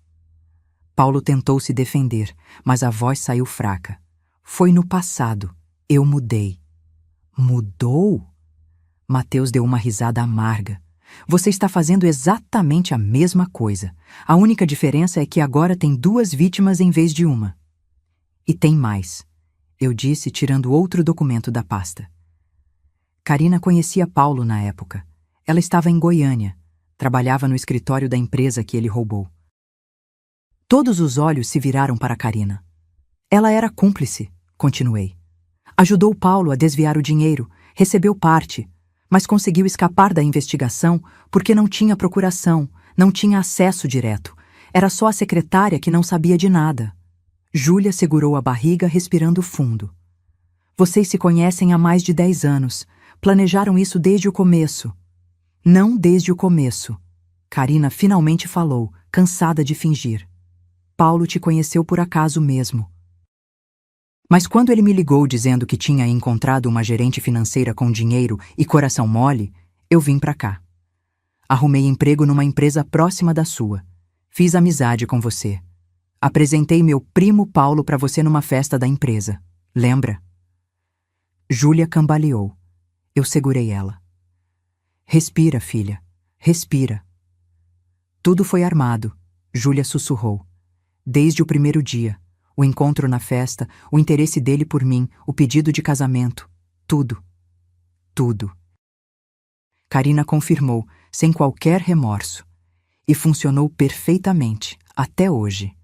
Paulo tentou se defender, mas a voz saiu fraca. Foi no passado. Eu mudei. Mudou? Mateus deu uma risada amarga. Você está fazendo exatamente a mesma coisa. A única diferença é que agora tem 2 vítimas em vez de uma. E tem mais, eu disse, tirando outro documento da pasta. Karina conhecia Paulo na época. Ela estava em Goiânia. Trabalhava no escritório da empresa que ele roubou. Todos os olhos se viraram para Karina. Ela era cúmplice, continuei. Ajudou Paulo a desviar o dinheiro, recebeu parte, mas conseguiu escapar da investigação porque não tinha procuração, não tinha acesso direto. Era só a secretária que não sabia de nada. Júlia segurou a barriga, respirando fundo. Vocês se conhecem há mais de 10 anos. Planejaram isso desde o começo. Não desde o começo. Karina finalmente falou, cansada de fingir. Paulo te conheceu por acaso mesmo. Mas quando ele me ligou dizendo que tinha encontrado uma gerente financeira com dinheiro e coração mole, eu vim pra cá. Arrumei emprego numa empresa próxima da sua. Fiz amizade com você. Apresentei meu primo Paulo pra você numa festa da empresa. Lembra? Júlia cambaleou. Eu segurei ela. Respira, filha. Respira. Tudo foi armado, Júlia sussurrou. Desde o primeiro dia. O encontro na festa, o interesse dele por mim, o pedido de casamento. Tudo. Tudo. Karina confirmou, sem qualquer remorso. E funcionou perfeitamente, até hoje.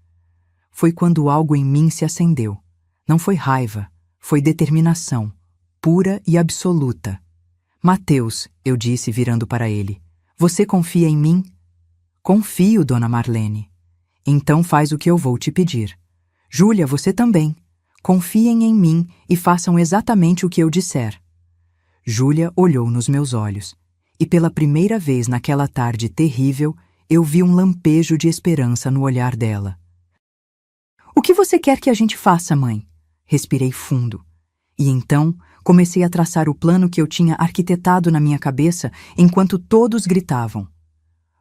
Foi quando algo em mim se acendeu. Não foi raiva, foi determinação, pura e absoluta. Mateus, eu disse virando para ele, você confia em mim? Confio, dona Marlene. Então faz o que eu vou te pedir. Júlia, você também. Confiem em mim e façam exatamente o que eu disser. Júlia olhou nos meus olhos, e pela primeira vez naquela tarde terrível, eu vi um lampejo de esperança no olhar dela. O que você quer que a gente faça, mãe? Respirei fundo. E então comecei a traçar o plano que eu tinha arquitetado na minha cabeça enquanto todos gritavam.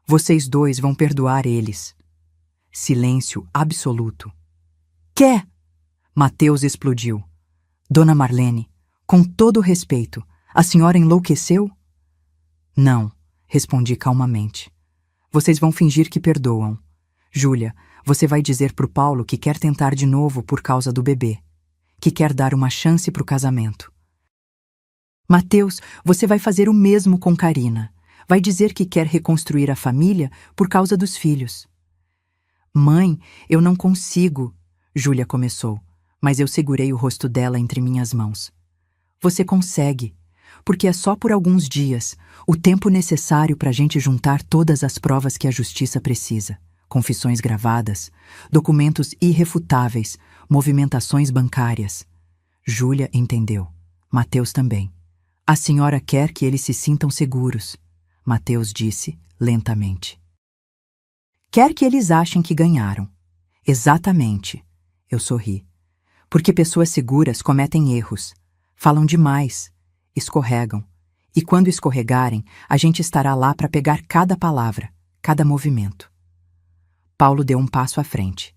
Vocês 2 vão perdoar eles. Silêncio absoluto. Quê? Mateus explodiu. Dona Marlene, com todo respeito, a senhora enlouqueceu? Não, respondi calmamente. Vocês vão fingir que perdoam. Júlia, você vai dizer pro Paulo que quer tentar de novo por causa do bebê, que quer dar uma chance pro casamento. Mateus, você vai fazer o mesmo com Karina. Vai dizer que quer reconstruir a família por causa dos filhos. Mãe, eu não consigo, Júlia começou, mas eu segurei o rosto dela entre minhas mãos. Você consegue, porque é só por alguns dias, o tempo necessário para a gente juntar todas as provas que a justiça precisa. Confissões gravadas, documentos irrefutáveis, movimentações bancárias. Júlia entendeu. Mateus também. A senhora quer que eles se sintam seguros, Mateus disse lentamente. Quer que eles achem que ganharam. Exatamente. Eu sorri. Porque pessoas seguras cometem erros, falam demais, escorregam. E quando escorregarem, a gente estará lá para pegar cada palavra, cada movimento. Paulo deu um passo à frente.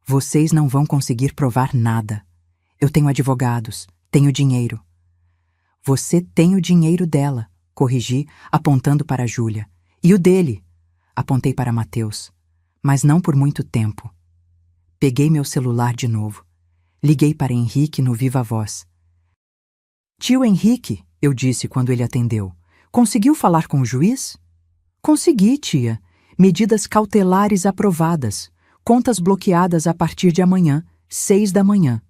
Vocês não vão conseguir provar nada. Eu tenho advogados, tenho dinheiro. Você tem o dinheiro dela, corrigi, apontando para Júlia. E o dele, apontei para Mateus. Mas não por muito tempo. Peguei meu celular de novo. Liguei para Henrique no viva voz. Tio Henrique, eu disse quando ele atendeu. Conseguiu falar com o juiz? Consegui, tia. Medidas cautelares aprovadas. Contas bloqueadas a partir de amanhã, 6 da manhã.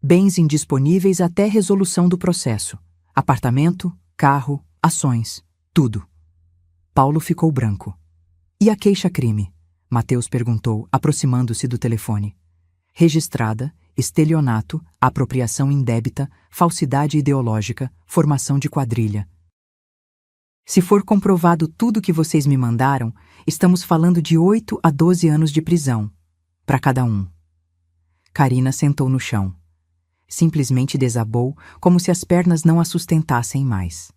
Bens indisponíveis até resolução do processo. Apartamento, carro, ações, tudo. Paulo ficou branco. E a queixa-crime? Mateus perguntou, aproximando-se do telefone. Registrada, estelionato, apropriação indébita, falsidade ideológica, formação de quadrilha. Se for comprovado tudo o que vocês me mandaram, estamos falando de 8 a 12 anos de prisão, para cada um. Karina sentou no chão. Simplesmente desabou, como se as pernas não a sustentassem mais.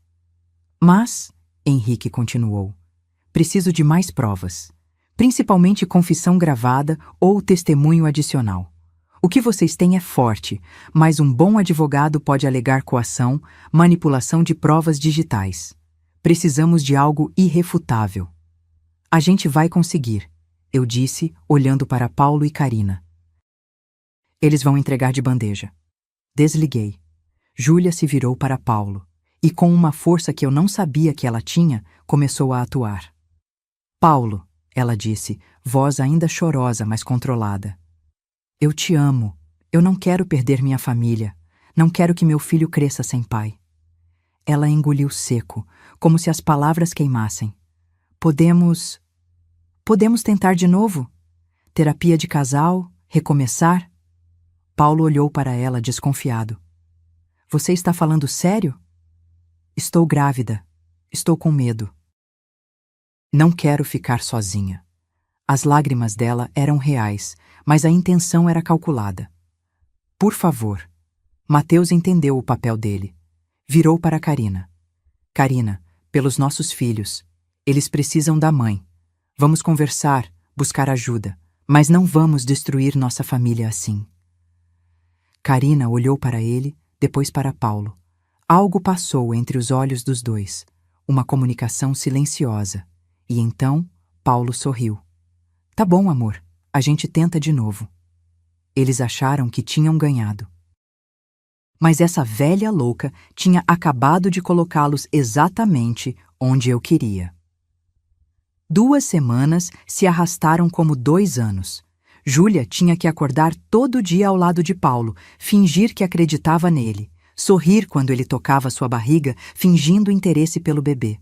Mas, Henrique continuou, preciso de mais provas, principalmente confissão gravada ou testemunho adicional. O que vocês têm é forte, mas um bom advogado pode alegar coação, manipulação de provas digitais. Precisamos de algo irrefutável. A gente vai conseguir, eu disse, olhando para Paulo e Karina. Eles vão entregar de bandeja. Desliguei. Júlia se virou para Paulo e, com uma força que eu não sabia que ela tinha, começou a atuar. Paulo, ela disse, voz ainda chorosa, mas controlada. Eu te amo. Eu não quero perder minha família. Não quero que meu filho cresça sem pai. Ela engoliu seco, como se as palavras queimassem. Podemos tentar de novo? Terapia de casal? Recomeçar? Paulo olhou para ela desconfiado. Você está falando sério? Estou grávida. Estou com medo. Não quero ficar sozinha. As lágrimas dela eram reais, mas a intenção era calculada. Por favor. Mateus entendeu o papel dele. Virou para Karina. Karina, pelos nossos filhos. Eles precisam da mãe. Vamos conversar, buscar ajuda, mas não vamos destruir nossa família assim. Karina olhou para ele, depois para Paulo. Algo passou entre os olhos dos dois, uma comunicação silenciosa. E então, Paulo sorriu. Tá bom, amor, a gente tenta de novo. Eles acharam que tinham ganhado. Mas essa velha louca tinha acabado de colocá-los exatamente onde eu queria. 2 semanas se arrastaram como 2 anos. Júlia tinha que acordar todo dia ao lado de Paulo, fingir que acreditava nele, sorrir quando ele tocava sua barriga, fingindo interesse pelo bebê.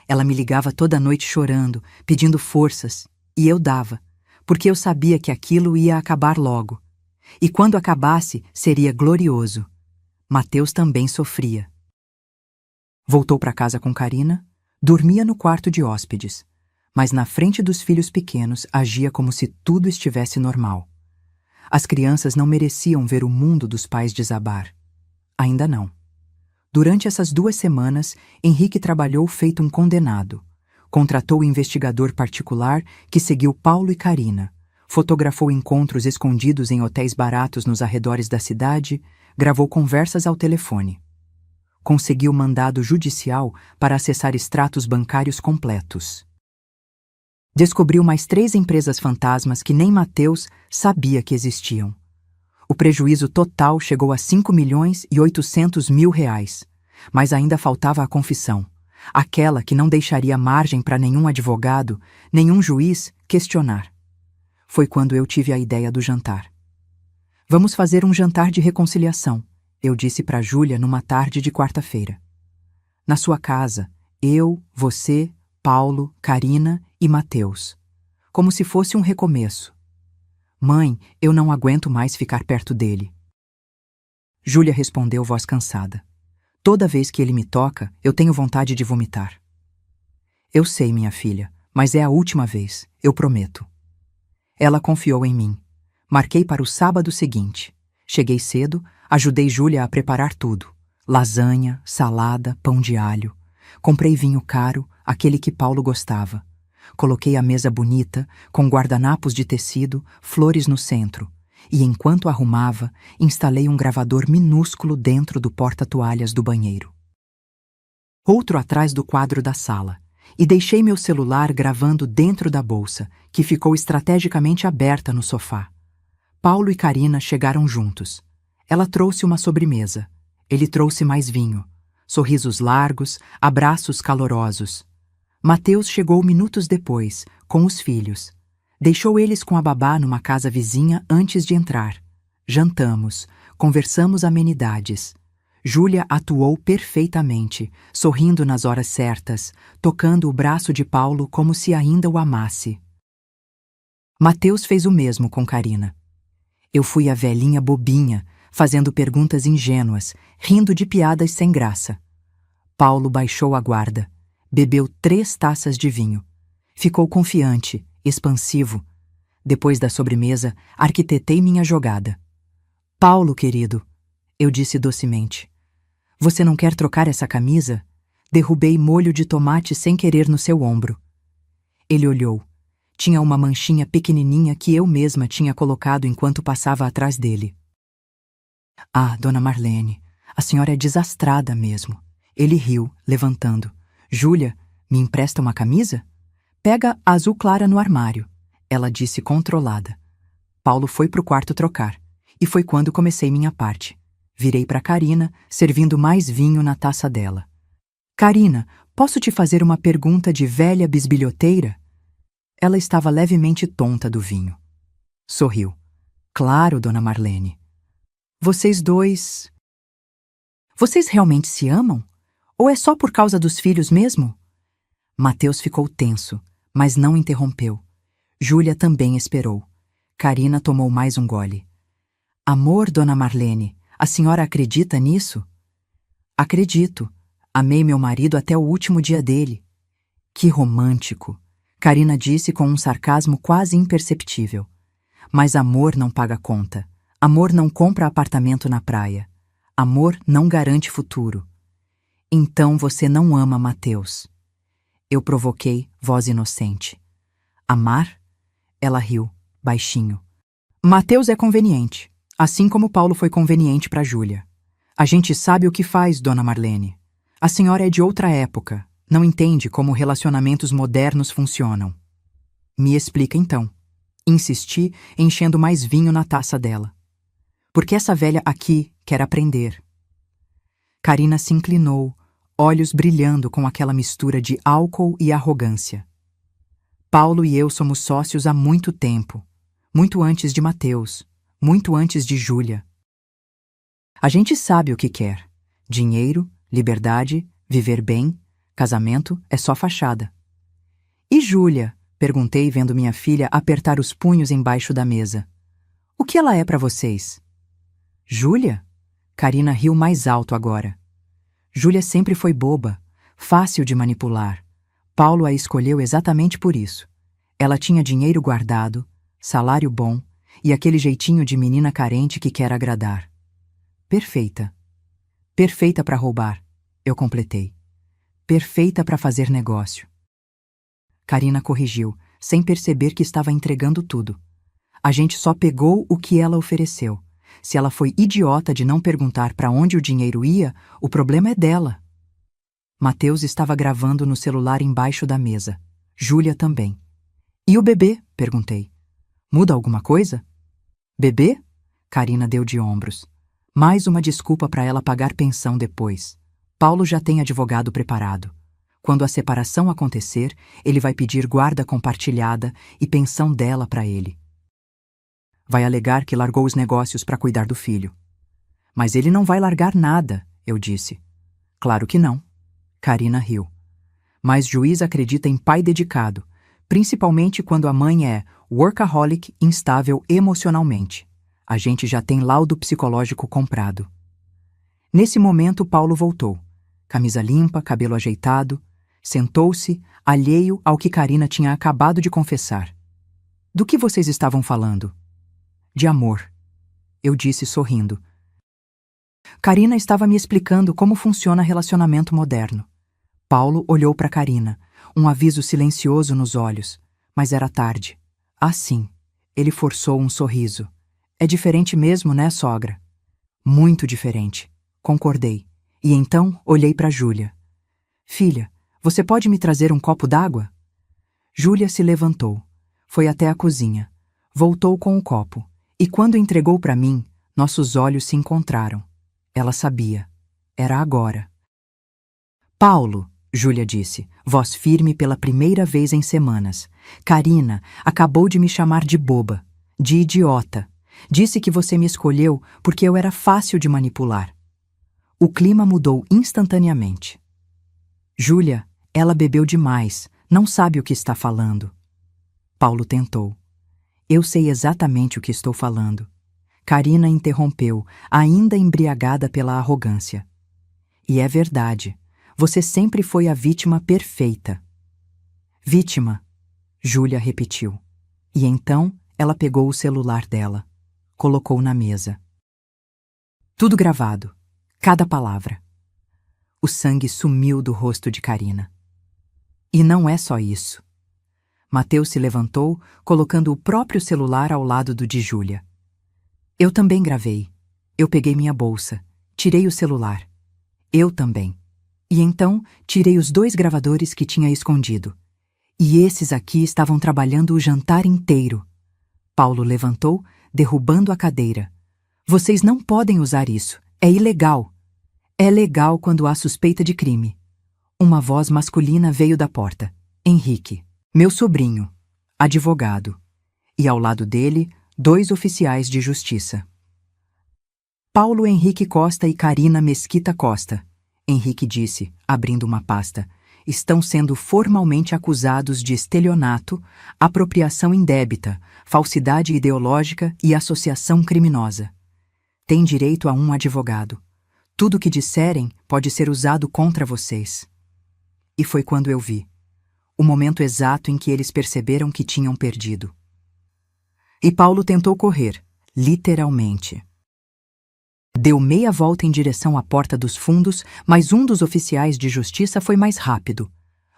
Ela me ligava toda noite chorando, pedindo forças, e eu dava, porque eu sabia que aquilo ia acabar logo. E quando acabasse, seria glorioso. Mateus também sofria. Voltou para casa com Karina, dormia no quarto de hóspedes, mas na frente dos filhos pequenos agia como se tudo estivesse normal. As crianças não mereciam ver o mundo dos pais desabar. Ainda não. Durante essas 2 semanas, Henrique trabalhou feito um condenado. Contratou o investigador particular que seguiu Paulo e Karina, fotografou encontros escondidos em hotéis baratos nos arredores da cidade, gravou conversas ao telefone. Conseguiu mandado judicial para acessar extratos bancários completos. Descobriu mais 3 empresas fantasmas que nem Mateus sabia que existiam. O prejuízo total chegou a 5.800.000 reais, mas ainda faltava a confissão, aquela que não deixaria margem para nenhum advogado, nenhum juiz questionar. Foi quando eu tive a ideia do jantar. Vamos fazer um jantar de reconciliação, eu disse para Júlia numa tarde de quarta-feira. Na sua casa, eu, você, Paulo, Karina e Mateus. Como se fosse um recomeço. Mãe, eu não aguento mais ficar perto dele. Júlia respondeu, voz cansada. Toda vez que ele me toca, eu tenho vontade de vomitar. Eu sei, minha filha, mas é a última vez, eu prometo. Ela confiou em mim. Marquei para o sábado seguinte. Cheguei cedo, ajudei Júlia a preparar tudo. Lasanha, salada, pão de alho. Comprei vinho caro, aquele que Paulo gostava. Coloquei a mesa bonita, com guardanapos de tecido, flores no centro. E enquanto arrumava, instalei um gravador minúsculo dentro do porta-toalhas do banheiro. Outro atrás do quadro da sala. E deixei meu celular gravando dentro da bolsa, que ficou estrategicamente aberta no sofá. Paulo e Karina chegaram juntos. Ela trouxe uma sobremesa. Ele trouxe mais vinho. sorrisos largos, abraços calorosos. Mateus chegou minutos depois, com os filhos. Deixou eles com a babá numa casa vizinha antes de entrar. Jantamos, conversamos amenidades. Júlia atuou perfeitamente, sorrindo nas horas certas, tocando o braço de Paulo como se ainda o amasse. Mateus fez o mesmo com Carina. Eu fui a velhinha bobinha, fazendo perguntas ingênuas, rindo de piadas sem graça. Paulo baixou a guarda. Bebeu 3 taças de vinho. Ficou confiante, expansivo. Depois da sobremesa, arquitetei minha jogada. Paulo, querido, eu disse docemente. Você não quer trocar essa camisa? Derrubei molho de tomate sem querer no seu ombro. Ele olhou. Tinha uma manchinha pequenininha que eu mesma tinha colocado enquanto passava atrás dele. Ah, dona Marlene, a senhora é desastrada mesmo. Ele riu, levantando. Júlia, me empresta uma camisa? Pega a azul clara no armário, ela disse controlada. Paulo foi pro quarto trocar, e foi quando comecei minha parte. Virei para Carina, servindo mais vinho na taça dela. Carina, posso te fazer uma pergunta de velha bisbilhoteira? Ela estava levemente tonta do vinho. Sorriu. Claro, dona Marlene. Vocês dois... Vocês realmente se amam? Ou é só por causa dos filhos mesmo? Mateus ficou tenso, mas não interrompeu. Júlia também esperou. Carina tomou mais um gole. Amor, dona Marlene, a senhora acredita nisso? Acredito. Amei meu marido até o último dia dele. Que romântico, Carina disse com um sarcasmo quase imperceptível. Mas amor não paga conta. Amor não compra apartamento na praia. Amor não garante futuro. Então você não ama Mateus. Eu provoquei, voz inocente. Amar? Ela riu, baixinho. Mateus é conveniente, assim como Paulo foi conveniente para Júlia. A gente sabe o que faz, dona Marlene. A senhora é de outra época, não entende como relacionamentos modernos funcionam. Me explica então. Insisti, enchendo mais vinho na taça dela. Porque essa velha aqui quer aprender. Carina se inclinou, olhos brilhando com aquela mistura de álcool e arrogância. Paulo e eu somos sócios há muito tempo, muito antes de Mateus, muito antes de Júlia. A gente sabe o que quer. Dinheiro, liberdade, viver bem, casamento é só fachada. E Júlia? Perguntei vendo minha filha apertar os punhos embaixo da mesa. O que ela é para vocês? Júlia? Carina riu mais alto agora. Júlia sempre foi boba, fácil de manipular. Paulo a escolheu exatamente por isso. Ela tinha dinheiro guardado, salário bom e aquele jeitinho de menina carente que quer agradar. Perfeita. Perfeita para roubar, eu completei. Perfeita para fazer negócio. Carina corrigiu, sem perceber que estava entregando tudo. A gente só pegou o que ela ofereceu. Se ela foi idiota de não perguntar para onde o dinheiro ia, o problema é dela. Mateus estava gravando no celular embaixo da mesa. Júlia também. E o bebê? Perguntei. Muda alguma coisa? Bebê? Carina deu de ombros. Mais uma desculpa para ela pagar pensão depois. Paulo já tem advogado preparado. Quando a separação acontecer, ele vai pedir guarda compartilhada e pensão dela para ele. Vai alegar que largou os negócios para cuidar do filho. Mas ele não vai largar nada, eu disse. Claro que não. Carina riu. Mas juiz acredita em pai dedicado, principalmente quando a mãe é workaholic instável emocionalmente. A gente já tem laudo psicológico comprado. Nesse momento, Paulo voltou. Camisa limpa, cabelo ajeitado. Sentou-se, alheio ao que Carina tinha acabado de confessar. Do que vocês estavam falando? De amor, eu disse sorrindo. Carina estava me explicando como funciona relacionamento moderno. Paulo olhou para Carina, um aviso silencioso nos olhos, mas era tarde. Ah, sim, ele forçou um sorriso. É diferente mesmo, né, sogra? Muito diferente, concordei. E então olhei para Júlia. Filha, você pode me trazer um copo d'água? Júlia se levantou, foi até a cozinha, voltou com o copo. E quando entregou para mim, nossos olhos se encontraram. Ela sabia. Era agora. Paulo, Júlia disse, voz firme pela primeira vez em semanas. Karina acabou de me chamar de boba, de idiota. Disse que você me escolheu porque eu era fácil de manipular. O clima mudou instantaneamente. Júlia, ela bebeu demais, não sabe o que está falando. Paulo tentou. Eu sei exatamente o que estou falando. Karina interrompeu, ainda embriagada pela arrogância. E é verdade, você sempre foi a vítima perfeita. Vítima, Júlia repetiu. E então ela pegou o celular dela, colocou na mesa. Tudo gravado, cada palavra. O sangue sumiu do rosto de Karina. E não é só isso. Mateus se levantou, colocando o próprio celular ao lado do de Júlia. Eu também gravei. Eu peguei minha bolsa, tirei o celular. Eu também. E então tirei os 2 gravadores que tinha escondido. E esses aqui estavam trabalhando o jantar inteiro. Paulo levantou, derrubando a cadeira. Vocês não podem usar isso. É ilegal. É legal quando há suspeita de crime. Uma voz masculina veio da porta. Henrique, meu sobrinho, advogado. E ao lado dele, 2 oficiais de justiça. Paulo Henrique Costa e Karina Mesquita Costa, Henrique disse, abrindo uma pasta, estão sendo formalmente acusados de estelionato, apropriação indébita, falsidade ideológica e associação criminosa. Têm direito a um advogado. Tudo o que disserem pode ser usado contra vocês. E foi quando eu vi. O momento exato em que eles perceberam que tinham perdido. E Paulo tentou correr, literalmente. Deu meia volta em direção à porta dos fundos, mas um dos oficiais de justiça foi mais rápido.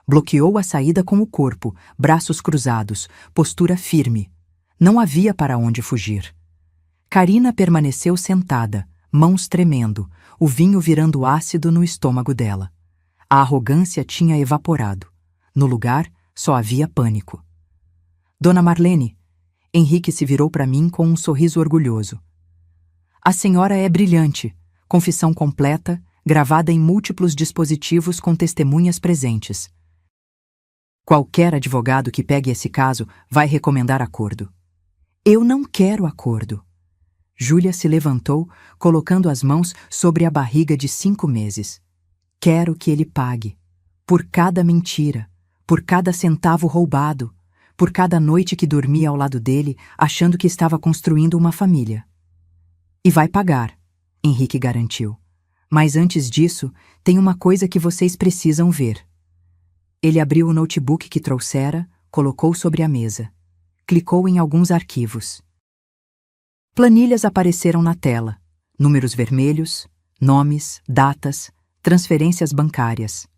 Bloqueou a saída com o corpo, braços cruzados, postura firme. Não havia para onde fugir. Karina permaneceu sentada, mãos tremendo, o vinho virando ácido no estômago dela. A arrogância tinha evaporado. No lugar, só havia pânico. Dona Marlene, Henrique se virou para mim com um sorriso orgulhoso. A senhora é brilhante, confissão completa, gravada em múltiplos dispositivos com testemunhas presentes. Qualquer advogado que pegue esse caso vai recomendar acordo. Eu não quero acordo. Júlia se levantou, colocando as mãos sobre a barriga de 5 meses. Quero que ele pague. Por cada mentira, por cada centavo roubado, por cada noite que dormia ao lado dele, achando que estava construindo uma família. E vai pagar, Henrique garantiu. Mas antes disso, tem uma coisa que vocês precisam ver. Ele abriu o notebook que trouxera, colocou sobre a mesa. Clicou em alguns arquivos. Planilhas apareceram na tela. Números vermelhos, nomes, datas, transferências bancárias.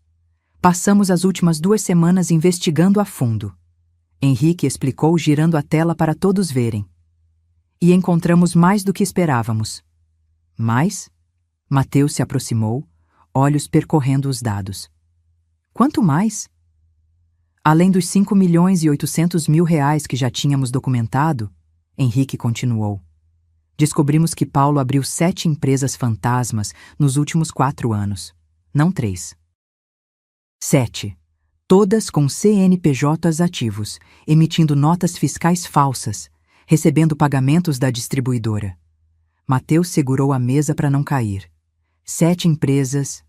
Passamos as últimas 2 semanas investigando a fundo. Henrique explicou girando a tela para todos verem. E encontramos mais do que esperávamos. Mais? Mateus se aproximou, olhos percorrendo os dados. Quanto mais? Além dos 5.800.000 reais que já tínhamos documentado, Henrique continuou. Descobrimos que Paulo abriu 7 empresas fantasmas nos últimos 4 anos. Não 3. 7. Todas com CNPJs ativos, emitindo notas fiscais falsas, recebendo pagamentos da distribuidora. Mateus segurou a mesa para não cair. 7 empresas.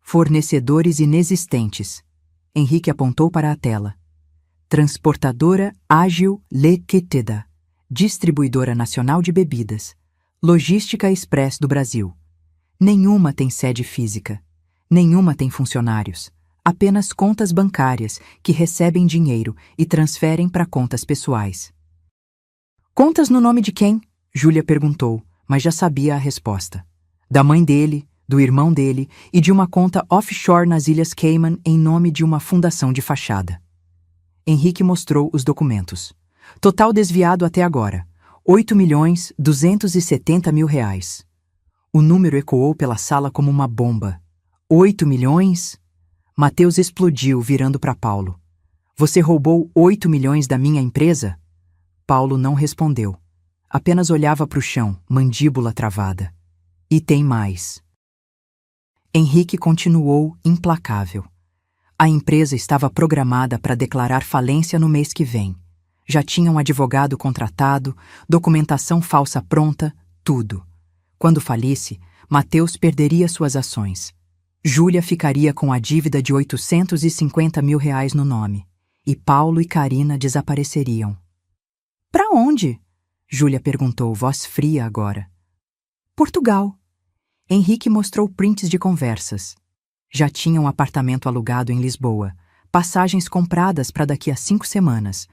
Fornecedores inexistentes. Henrique apontou para a tela. Transportadora Ágil Liquida. Distribuidora Nacional de Bebidas. Logística Express do Brasil. Nenhuma tem sede física. Nenhuma tem funcionários. Apenas contas bancárias que recebem dinheiro e transferem para contas pessoais. Contas no nome de quem? Júlia perguntou, mas já sabia a resposta. Da mãe dele, do irmão dele e de uma conta offshore nas Ilhas Cayman em nome de uma fundação de fachada. Henrique mostrou os documentos. Total desviado até agora, 8.270.000 reais. O número ecoou pela sala como uma bomba. 8 milhões? Mateus explodiu, virando para Paulo. Você roubou 8 milhões da minha empresa? Paulo não respondeu. Apenas olhava para o chão, mandíbula travada. E tem mais. Henrique continuou implacável. A empresa estava programada para declarar falência no mês que vem. Já tinha um advogado contratado, documentação falsa pronta, tudo. Quando falisse, Mateus perderia suas ações. Júlia ficaria com a dívida de R$ 850 mil no nome. E Paulo e Carina desapareceriam. Para onde? Júlia perguntou, voz fria agora. Portugal. Henrique mostrou prints de conversas. Já tinha um apartamento alugado em Lisboa, passagens compradas para daqui a 5 semanas.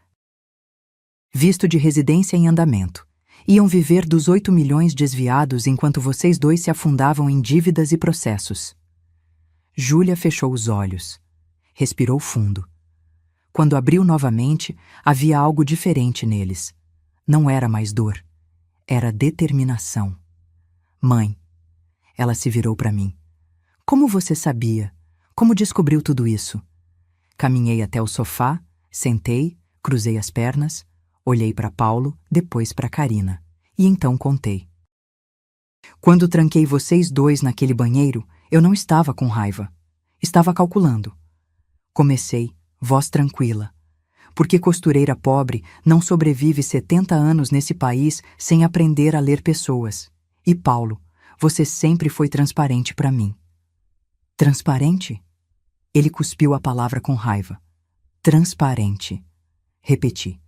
Visto de residência em andamento. Iam viver dos 8 milhões desviados enquanto vocês dois se afundavam em dívidas e processos. Júlia fechou os olhos. Respirou fundo. Quando abriu novamente, havia algo diferente neles. Não era mais dor. Era determinação. Mãe. Ela se virou para mim. Como você sabia? Como descobriu tudo isso? Caminhei até o sofá, sentei, cruzei as pernas, olhei para Paulo, depois para Carina. E então contei. Quando tranquei vocês dois naquele banheiro, eu não estava com raiva. Estava calculando. Comecei, voz tranquila. Porque costureira pobre não sobrevive 70 anos nesse país sem aprender a ler pessoas. E Paulo, você sempre foi transparente para mim. Transparente? Ele cuspiu a palavra com raiva. Transparente. Repeti.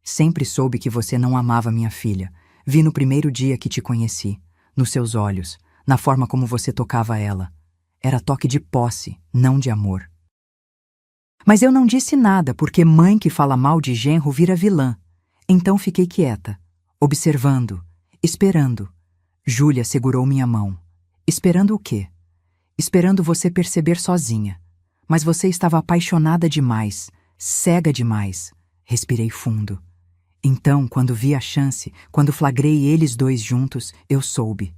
Sempre soube que você não amava minha filha. Vi no primeiro dia que te conheci. Nos seus olhos. Na forma como você tocava ela. Era toque de posse, não de amor. Mas eu não disse nada porque mãe que fala mal de genro vira vilã. Então fiquei quieta, observando, esperando. Júlia segurou minha mão. Esperando o quê? Esperando você perceber sozinha. Mas você estava apaixonada demais, cega demais. Respirei fundo. Então, quando vi a chance, quando flagrei eles dois juntos, eu soube.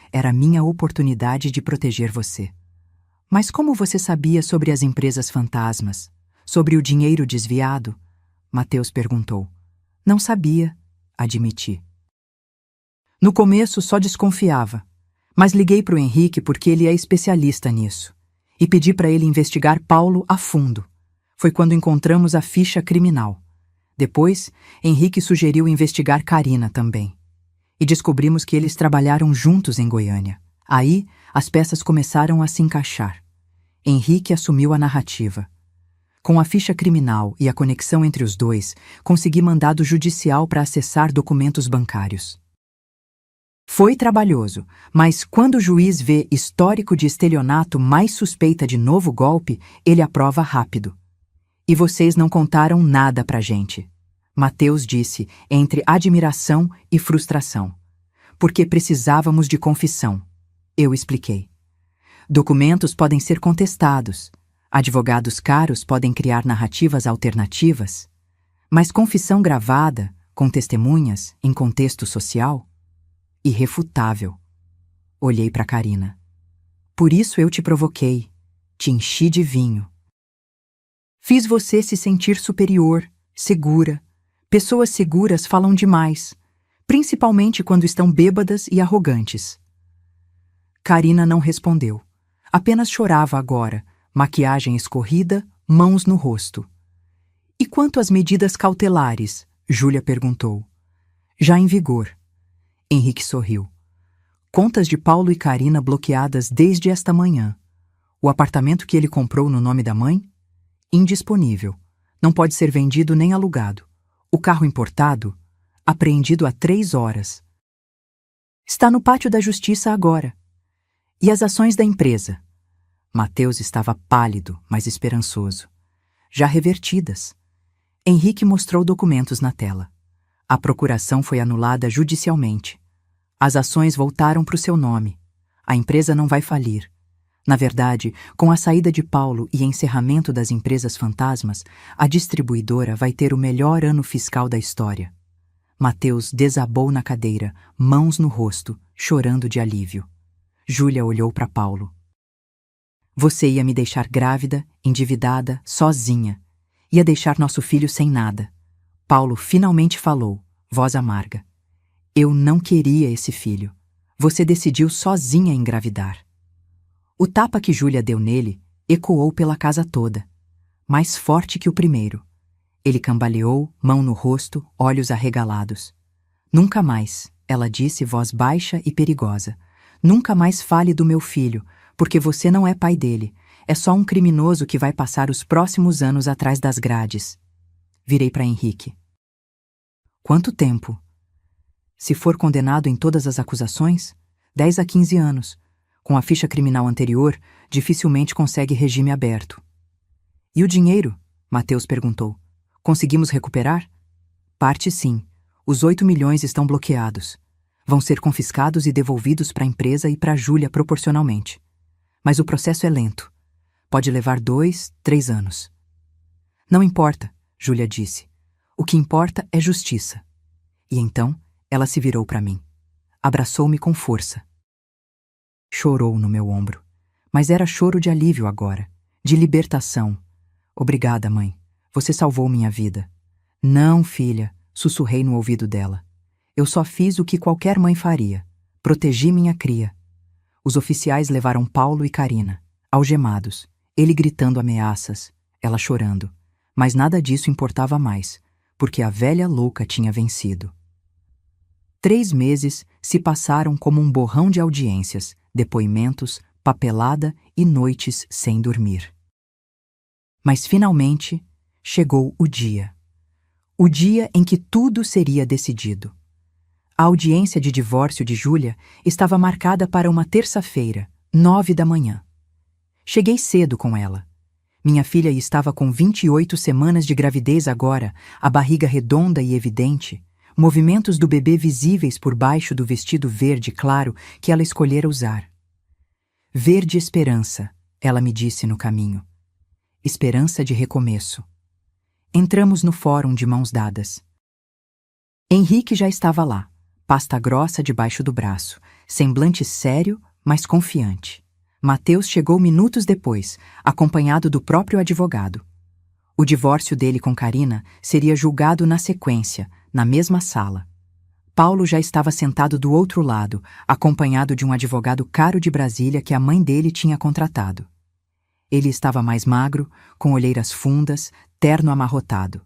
Era minha oportunidade de proteger você. Mas como você sabia sobre as empresas fantasmas? Sobre o dinheiro desviado? Mateus perguntou. Não sabia, admiti. No começo só desconfiava, mas liguei para o Henrique porque ele é especialista nisso. E pedi para ele investigar Paulo a fundo. Foi quando encontramos a ficha criminal. Depois, Henrique sugeriu investigar Carina também. E descobrimos que eles trabalharam juntos em Goiânia. Aí, as peças começaram a se encaixar. Henrique assumiu a narrativa. Com a ficha criminal e a conexão entre os dois, consegui mandado judicial para acessar documentos bancários. Foi trabalhoso, mas quando o juiz vê histórico de estelionato mais suspeita de novo golpe, ele aprova rápido. E vocês não contaram nada pra gente. Mateus disse, entre admiração e frustração. Porque precisávamos de confissão. Eu expliquei. Documentos podem ser contestados. Advogados caros podem criar narrativas alternativas. Mas confissão gravada, com testemunhas, em contexto social? Irrefutável. Olhei para Carina. Por isso eu te provoquei, te enchi de vinho. Fiz você se sentir superior, segura. Pessoas seguras falam demais, principalmente quando estão bêbadas e arrogantes. Carina não respondeu. Apenas chorava agora, maquiagem escorrida, mãos no rosto. E quanto às medidas cautelares? Júlia perguntou. Já em vigor. Henrique sorriu. Contas de Paulo e Carina bloqueadas desde esta manhã. O apartamento que ele comprou no nome da mãe? Indisponível. Não pode ser vendido nem alugado. O carro importado? Apreendido há 3 horas. Está no pátio da justiça agora. E as ações da empresa? Mateus estava pálido, mas esperançoso. Já revertidas. Henrique mostrou documentos na tela. A procuração foi anulada judicialmente. As ações voltaram para o seu nome. A empresa não vai falir. Na verdade, com a saída de Paulo e encerramento das empresas fantasmas, a distribuidora vai ter o melhor ano fiscal da história. Mateus desabou na cadeira, mãos no rosto, chorando de alívio. Júlia olhou para Paulo. Você ia me deixar grávida, endividada, sozinha. Ia deixar nosso filho sem nada. Paulo finalmente falou, voz amarga. Eu não queria esse filho. Você decidiu sozinha engravidar. O tapa que Júlia deu nele ecoou pela casa toda, mais forte que o primeiro. Ele cambaleou, mão no rosto, olhos arregalados. Nunca mais, ela disse, voz baixa e perigosa. Nunca mais fale do meu filho, porque você não é pai dele. É só um criminoso que vai passar os próximos anos atrás das grades. Virei para Henrique. Quanto tempo? Se for condenado em todas as acusações, 10 a 15 anos. Com a ficha criminal anterior, dificilmente consegue regime aberto. E o dinheiro? Mateus perguntou. Conseguimos recuperar? Parte sim. Os 8 milhões estão bloqueados. Vão ser confiscados e devolvidos para a empresa e para a Júlia proporcionalmente. Mas o processo é lento. Pode levar 2, 3 anos. Não importa, Júlia disse. O que importa é justiça. E então, ela se virou para mim. Abraçou-me com força. Chorou no meu ombro. Mas era choro de alívio agora, de libertação. Obrigada, mãe. Você salvou minha vida. Não, filha, sussurrei no ouvido dela. Eu só fiz o que qualquer mãe faria. Protegi minha cria. Os oficiais levaram Paulo e Carina, algemados, ele gritando ameaças, ela chorando. Mas nada disso importava mais, porque a velha louca tinha vencido. 3 meses se passaram como um borrão de audiências, depoimentos, papelada e noites sem dormir. Mas finalmente chegou o dia. O dia em que tudo seria decidido. A audiência de divórcio de Júlia estava marcada para uma terça-feira, 9 da manhã. Cheguei cedo com ela. Minha filha estava com 28 semanas de gravidez agora, a barriga redonda e evidente, movimentos do bebê visíveis por baixo do vestido verde claro que ela escolhera usar. Verde esperança, ela me disse no caminho. Esperança de recomeço. Entramos no fórum de mãos dadas. Henrique já estava lá, pasta grossa debaixo do braço, semblante sério, mas confiante. Mateus chegou minutos depois, acompanhado do próprio advogado. O divórcio dele com Carina seria julgado na sequência, na mesma sala. Paulo já estava sentado do outro lado, acompanhado de um advogado caro de Brasília que a mãe dele tinha contratado. Ele estava mais magro, com olheiras fundas, terno amarrotado.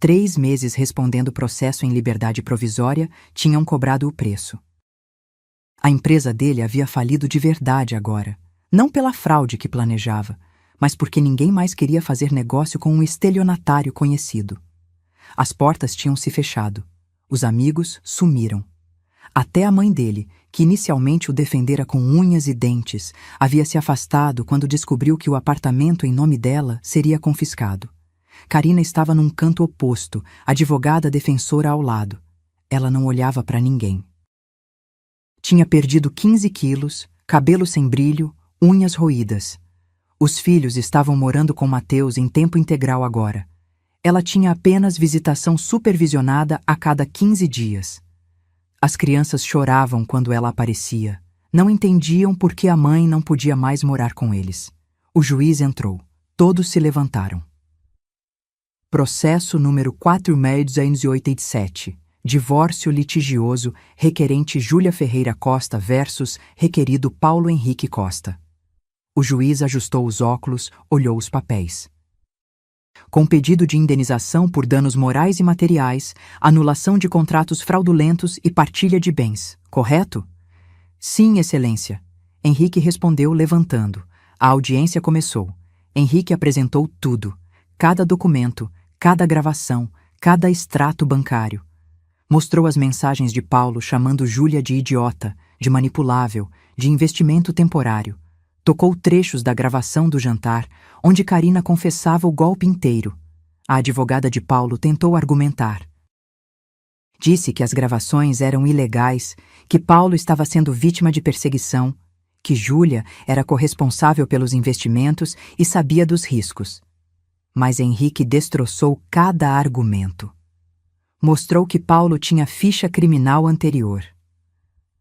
3 meses respondendo processo em liberdade provisória tinham cobrado o preço. A empresa dele havia falido de verdade agora, não pela fraude que planejava, mas porque ninguém mais queria fazer negócio com um estelionatário conhecido. As portas tinham se fechado. Os amigos sumiram. Até a mãe dele, que inicialmente o defendera com unhas e dentes, havia se afastado quando descobriu que o apartamento em nome dela seria confiscado. Carina estava num canto oposto, advogada defensora ao lado. Ela não olhava para ninguém. Tinha perdido 15 quilos, cabelo sem brilho, unhas roídas. Os filhos estavam morando com Mateus em tempo integral agora. Ela tinha apenas visitação supervisionada a cada 15 dias. As crianças choravam quando ela aparecia. Não entendiam por que a mãe não podia mais morar com eles. O juiz entrou. Todos se levantaram. Processo número 4.287. Divórcio litigioso, requerente Júlia Ferreira Costa versus requerido Paulo Henrique Costa. O juiz ajustou os óculos, olhou os papéis. Com pedido de indenização por danos morais e materiais, anulação de contratos fraudulentos e partilha de bens, correto? Sim, Excelência. Henrique respondeu levantando. A audiência começou. Henrique apresentou tudo. Cada documento, cada gravação, cada extrato bancário. Mostrou as mensagens de Paulo chamando Júlia de idiota, de manipulável, de investimento temporário. Tocou trechos da gravação do jantar, onde Carina confessava o golpe inteiro. A advogada de Paulo tentou argumentar. Disse que as gravações eram ilegais, que Paulo estava sendo vítima de perseguição, que Júlia era corresponsável pelos investimentos e sabia dos riscos. Mas Henrique destroçou cada argumento. Mostrou que Paulo tinha ficha criminal anterior.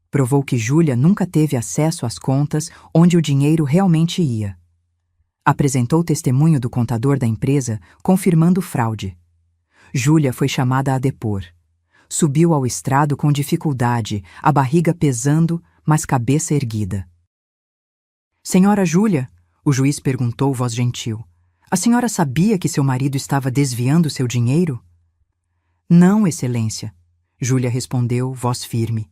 Provou que Júlia nunca teve acesso às contas onde o dinheiro realmente ia. Apresentou testemunho do contador da empresa, confirmando fraude. Júlia foi chamada a depor. Subiu ao estrado com dificuldade, a barriga pesando, mas cabeça erguida. Senhora Júlia, o juiz perguntou voz gentil, a senhora sabia que seu marido estava desviando seu dinheiro? Não, Excelência, Júlia respondeu, voz firme.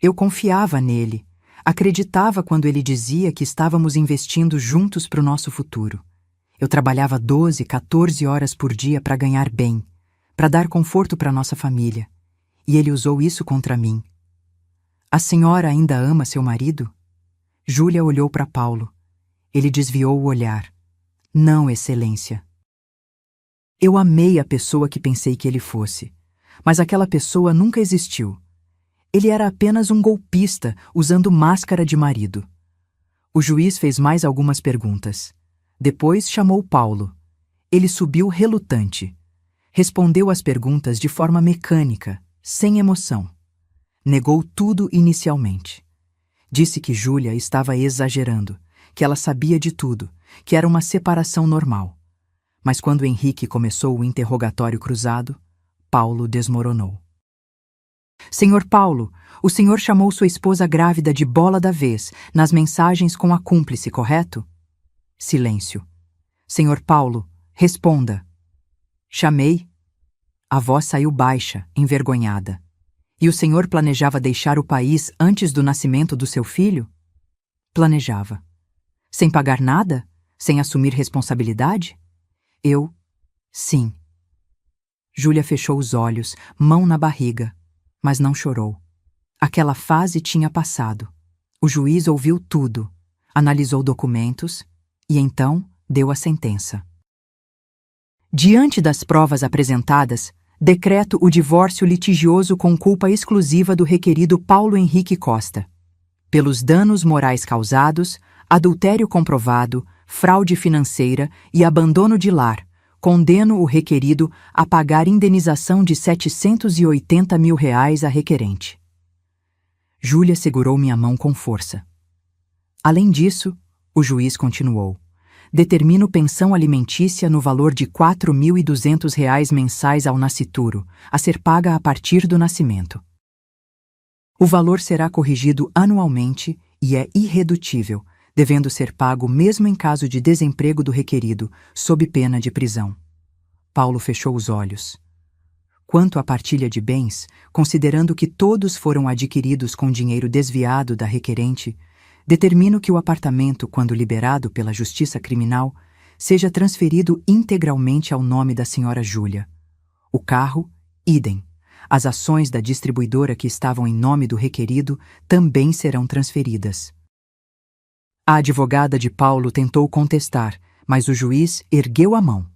Eu confiava nele. Acreditava quando ele dizia que estávamos investindo juntos para o nosso futuro. Eu trabalhava 12, 14 horas por dia para ganhar bem, para dar conforto para nossa família. E ele usou isso contra mim. A senhora ainda ama seu marido? Júlia olhou para Paulo. Ele desviou o olhar. Não, Excelência. Eu amei a pessoa que pensei que ele fosse, mas aquela pessoa nunca existiu. Ele era apenas um golpista usando máscara de marido. O juiz fez mais algumas perguntas. Depois chamou Paulo. Ele subiu relutante. Respondeu às perguntas de forma mecânica, sem emoção. Negou tudo inicialmente. Disse que Júlia estava exagerando, que ela sabia de tudo, que era uma separação normal. Mas quando Henrique começou o interrogatório cruzado, Paulo desmoronou. Senhor Paulo, o senhor chamou sua esposa grávida de bola da vez nas mensagens com a cúmplice, correto? Silêncio. Senhor Paulo, responda. Chamei. A voz saiu baixa, envergonhada. E o senhor planejava deixar o país antes do nascimento do seu filho? Planejava. Sem pagar nada? Sem assumir responsabilidade? Eu, sim. Júlia fechou os olhos, mão na barriga, mas não chorou. Aquela fase tinha passado. O juiz ouviu tudo, analisou documentos e então deu a sentença. Diante das provas apresentadas, decreto o divórcio litigioso com culpa exclusiva do requerido Paulo Henrique Costa. Pelos danos morais causados, adultério comprovado, fraude financeira e abandono de lar, condeno o requerido a pagar indenização de R$780 mil à requerente. Júlia segurou minha mão com força. Além disso, o juiz continuou. Determino pensão alimentícia no valor de R$4.200 mensais ao nascituro, a ser paga a partir do nascimento. O valor será corrigido anualmente e é irredutível, devendo ser pago mesmo em caso de desemprego do requerido, sob pena de prisão. Paulo fechou os olhos. Quanto à partilha de bens, considerando que todos foram adquiridos com dinheiro desviado da requerente, determino que o apartamento, quando liberado pela Justiça Criminal, seja transferido integralmente ao nome da senhora Júlia. O carro, idem. As ações da distribuidora que estavam em nome do requerido também serão transferidas. A advogada de Paulo tentou contestar, mas o juiz ergueu a mão.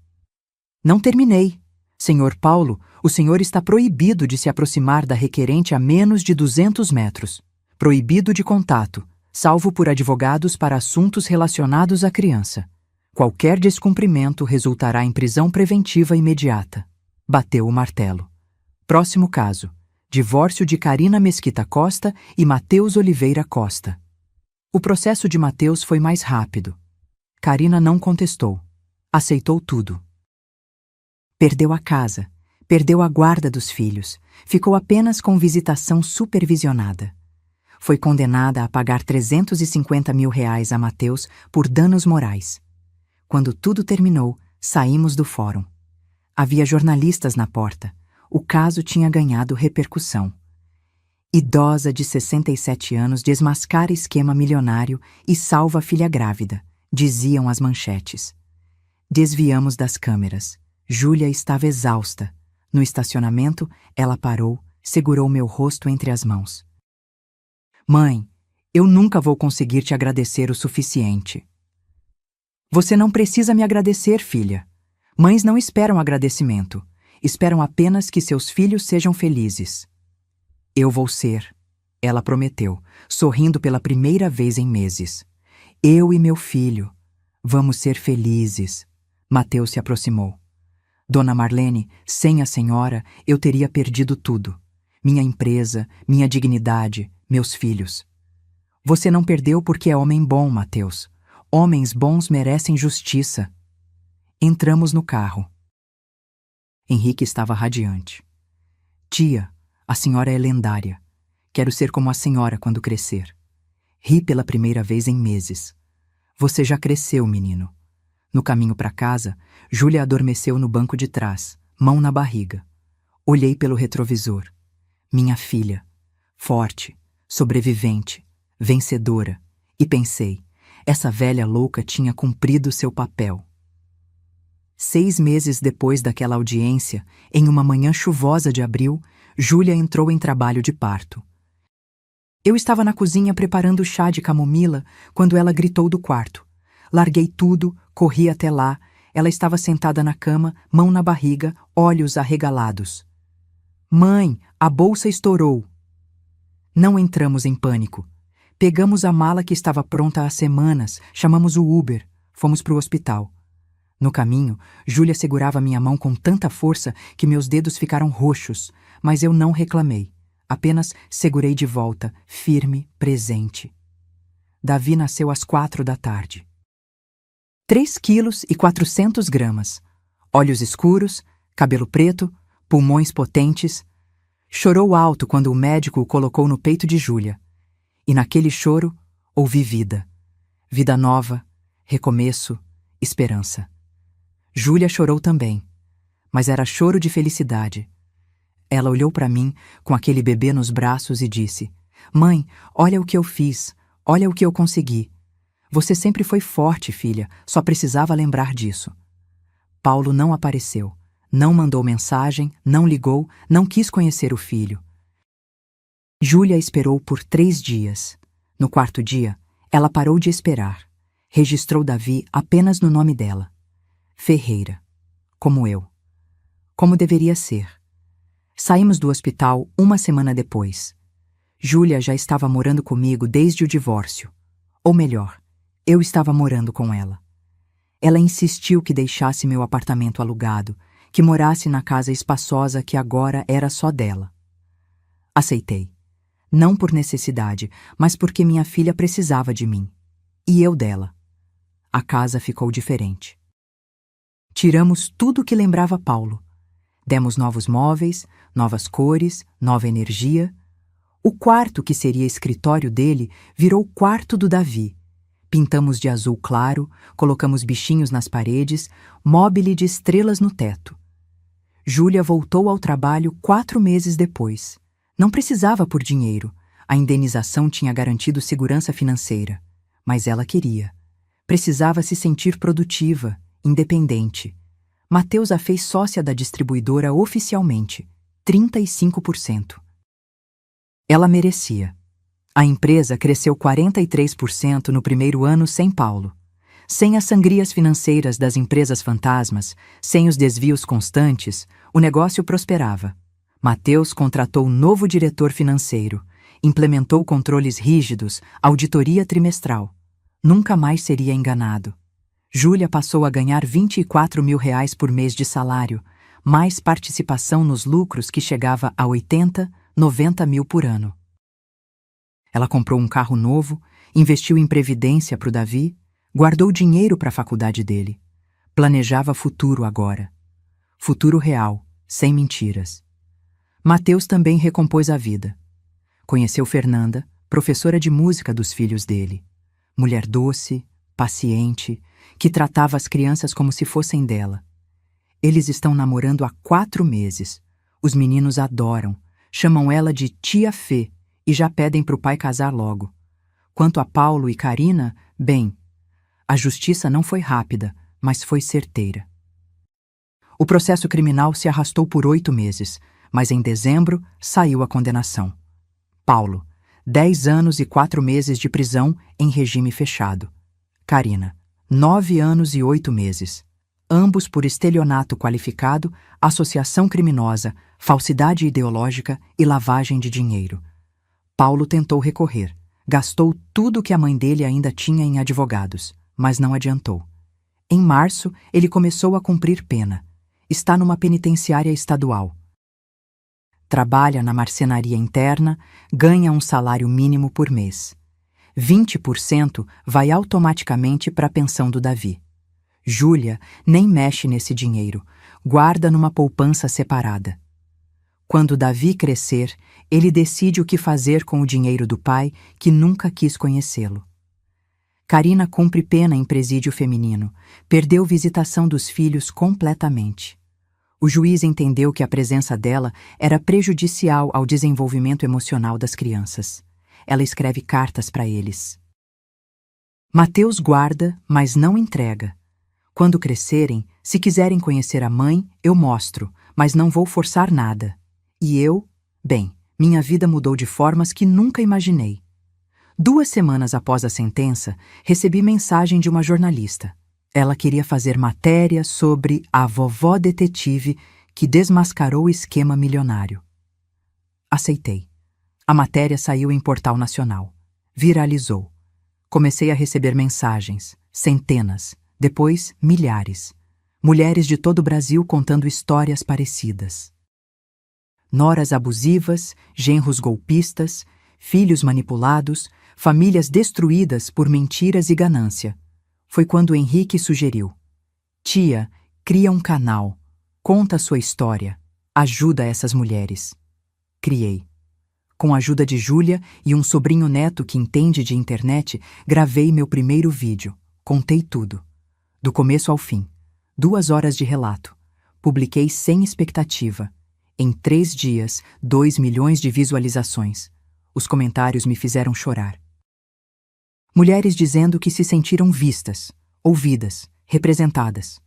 Não terminei. Senhor Paulo, o senhor está proibido de se aproximar da requerente a menos de 200 metros. Proibido de contato, salvo por advogados para assuntos relacionados à criança. Qualquer descumprimento resultará em prisão preventiva imediata. Bateu o martelo. Próximo caso. Divórcio de Carina Mesquita Costa e Mateus Oliveira Costa. O processo de Mateus foi mais rápido. Carina não contestou. Aceitou tudo. Perdeu a casa, perdeu a guarda dos filhos, ficou apenas com visitação supervisionada. Foi condenada a pagar R$350 mil a Mateus por danos morais. Quando tudo terminou, saímos do fórum. Havia jornalistas na porta. O caso tinha ganhado repercussão. Idosa de 67 anos desmascara esquema milionário e salva filha grávida, diziam as manchetes. Desviamos das câmeras. Júlia estava exausta. No estacionamento, ela parou, segurou meu rosto entre as mãos. Mãe, eu nunca vou conseguir te agradecer o suficiente. Você não precisa me agradecer, filha. Mães não esperam agradecimento. Esperam apenas que seus filhos sejam felizes. Eu vou ser, ela prometeu, sorrindo pela primeira vez em meses. Eu e meu filho. Vamos ser felizes. Mateus se aproximou. Dona Marlene, sem a senhora, eu teria perdido tudo. Minha empresa, minha dignidade, meus filhos. Você não perdeu porque é homem bom, Mateus. Homens bons merecem justiça. Entramos no carro. Henrique estava radiante. Tia, a senhora é lendária. Quero ser como a senhora quando crescer. Ri pela primeira vez em meses. Você já cresceu, menino. No caminho para casa, Júlia adormeceu no banco de trás, mão na barriga. Olhei pelo retrovisor. Minha filha, forte, sobrevivente, vencedora. E pensei, essa velha louca tinha cumprido seu papel. 6 meses depois daquela audiência, em uma manhã chuvosa de abril, Júlia entrou em trabalho de parto. Eu estava na cozinha preparando chá de camomila quando ela gritou do quarto. Larguei tudo, corri até lá. Ela estava sentada na cama, mão na barriga, olhos arregalados. Mãe, a bolsa estourou. Não entramos em pânico. Pegamos a mala que estava pronta há semanas, chamamos o Uber, fomos para o hospital. No caminho, Júlia segurava minha mão com tanta força que meus dedos ficaram roxos, mas eu não reclamei. Apenas segurei de volta, firme, presente. Davi nasceu às 4 da tarde. 3 quilos e 400 gramas. Olhos escuros, cabelo preto, pulmões potentes. Chorou alto quando o médico o colocou no peito de Júlia. E naquele choro, ouvi vida. Vida nova, recomeço, esperança. Júlia chorou também, mas era choro de felicidade. Ela olhou para mim com aquele bebê nos braços e disse: Mãe, olha o que eu fiz, olha o que eu consegui. Você sempre foi forte, filha, só precisava lembrar disso. Paulo não apareceu, não mandou mensagem, não ligou, não quis conhecer o filho. Júlia esperou por 3 dias. No 4º dia, ela parou de esperar. Registrou Davi apenas no nome dela. Ferreira. Como eu. Como deveria ser. Saímos do hospital 1 semana depois. Júlia já estava morando comigo desde o divórcio. Ou melhor, eu estava morando com ela. Ela insistiu que deixasse meu apartamento alugado, que morasse na casa espaçosa que agora era só dela. Aceitei. Não por necessidade, mas porque minha filha precisava de mim. E eu dela. A casa ficou diferente. Tiramos tudo que lembrava Paulo. Demos novos móveis, novas cores, nova energia. O quarto que seria escritório dele virou o quarto do Davi. Pintamos de azul claro, colocamos bichinhos nas paredes, móbile de estrelas no teto. Júlia voltou ao trabalho 4 meses depois. Não precisava por dinheiro. A indenização tinha garantido segurança financeira. Mas ela queria. Precisava se sentir produtiva, independente. Mateus a fez sócia da distribuidora oficialmente, 35%. Ela merecia. A empresa cresceu 43% no primeiro ano sem Paulo. Sem as sangrias financeiras das empresas fantasmas, sem os desvios constantes, o negócio prosperava. Mateus contratou novo diretor financeiro, implementou controles rígidos, auditoria trimestral. Nunca mais seria enganado. Júlia passou a ganhar R$24 mil por mês de salário, mais participação nos lucros que chegava a 80, 90 mil por ano. Ela comprou um carro novo, investiu em previdência para o Davi, guardou dinheiro para a faculdade dele. Planejava futuro agora. Futuro real, sem mentiras. Mateus também recompôs a vida. Conheceu Fernanda, professora de música dos filhos dele. Mulher doce, paciente, que tratava as crianças como se fossem dela. Eles estão namorando há 4 meses. Os meninos adoram, chamam ela de Tia Fê e já pedem para o pai casar logo. Quanto a Paulo e Karina, bem, a justiça não foi rápida, mas foi certeira. O processo criminal se arrastou por 8 meses, mas em dezembro saiu a condenação. Paulo, 10 anos e 4 meses de prisão em regime fechado. Karina, 9 anos e 8 meses. Ambos por estelionato qualificado, associação criminosa, falsidade ideológica e lavagem de dinheiro. Paulo tentou recorrer. Gastou tudo que a mãe dele ainda tinha em advogados, mas não adiantou. Em março, ele começou a cumprir pena. Está numa penitenciária estadual. Trabalha na marcenaria interna, ganha um salário mínimo por mês. 20% vai automaticamente para a pensão do Davi. Júlia nem mexe nesse dinheiro, guarda numa poupança separada. Quando Davi crescer, ele decide o que fazer com o dinheiro do pai, que nunca quis conhecê-lo. Karina cumpre pena em presídio feminino. Perdeu visitação dos filhos completamente. O juiz entendeu que a presença dela era prejudicial ao desenvolvimento emocional das crianças. Ela escreve cartas para eles. Mateus guarda, mas não entrega. Quando crescerem, se quiserem conhecer a mãe, eu mostro, mas não vou forçar nada. E eu? Bem, minha vida mudou de formas que nunca imaginei. 2 semanas após a sentença, recebi mensagem de uma jornalista. Ela queria fazer matéria sobre a vovó detetive que desmascarou o esquema milionário. Aceitei. A matéria saiu em portal nacional. Viralizou. Comecei a receber mensagens, centenas, depois milhares. Mulheres de todo o Brasil contando histórias parecidas. Noras abusivas, genros golpistas, filhos manipulados, famílias destruídas por mentiras e ganância. Foi quando Henrique sugeriu: Tia, cria um canal, conta a sua história, ajuda essas mulheres. Criei. Com a ajuda de Júlia e um sobrinho neto que entende de internet, gravei meu primeiro vídeo. Contei tudo. Do começo ao fim. 2 horas de relato. Publiquei sem expectativa. Em 3 dias, 2 milhões de visualizações. Os comentários me fizeram chorar. Mulheres dizendo que se sentiram vistas, ouvidas, representadas.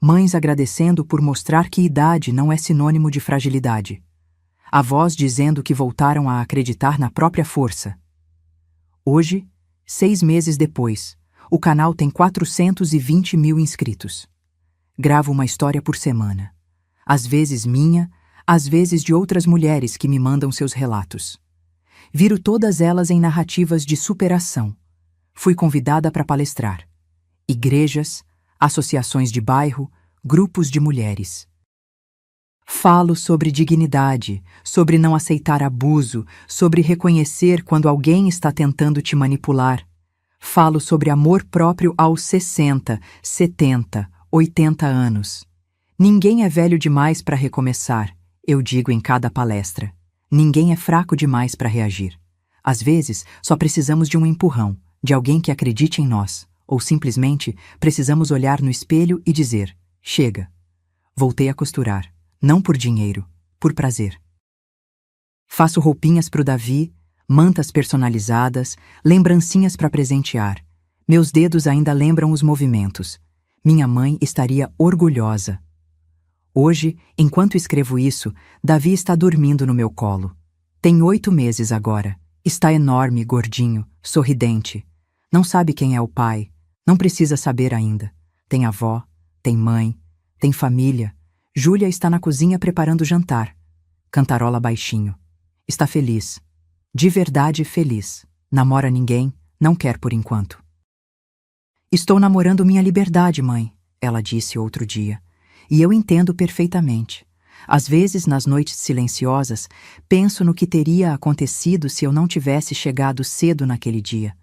Mães agradecendo por mostrar que idade não é sinônimo de fragilidade. Avós dizendo que voltaram a acreditar na própria força. Hoje, 6 meses depois, o canal tem 420 mil inscritos. Gravo uma história por semana. Às vezes minha, às vezes de outras mulheres que me mandam seus relatos. Viro todas elas em narrativas de superação. Fui convidada para palestrar. Igrejas, associações de bairro, grupos de mulheres. Falo sobre dignidade, sobre não aceitar abuso, sobre reconhecer quando alguém está tentando te manipular. Falo sobre amor próprio aos 60, 70, 80 anos. Ninguém é velho demais para recomeçar, eu digo em cada palestra. Ninguém é fraco demais para reagir. Às vezes, só precisamos de um empurrão, de alguém que acredite em nós, ou simplesmente precisamos olhar no espelho e dizer: chega. Voltei a costurar, não por dinheiro, por prazer. Faço roupinhas para o Davi, mantas personalizadas, lembrancinhas para presentear. Meus dedos ainda lembram os movimentos. Minha mãe estaria orgulhosa. Hoje, enquanto escrevo isso, Davi está dormindo no meu colo. Tem 8 meses agora. Está enorme, gordinho, sorridente. Não sabe quem é o pai. Não precisa saber ainda. Tem avó, tem mãe, tem família. Júlia está na cozinha preparando o jantar. Cantarola baixinho. Está feliz. De verdade feliz. Namora ninguém, não quer por enquanto. Estou namorando minha liberdade, mãe, ela disse outro dia. E eu entendo perfeitamente. Às vezes, nas noites silenciosas, penso no que teria acontecido se eu não tivesse chegado cedo naquele dia.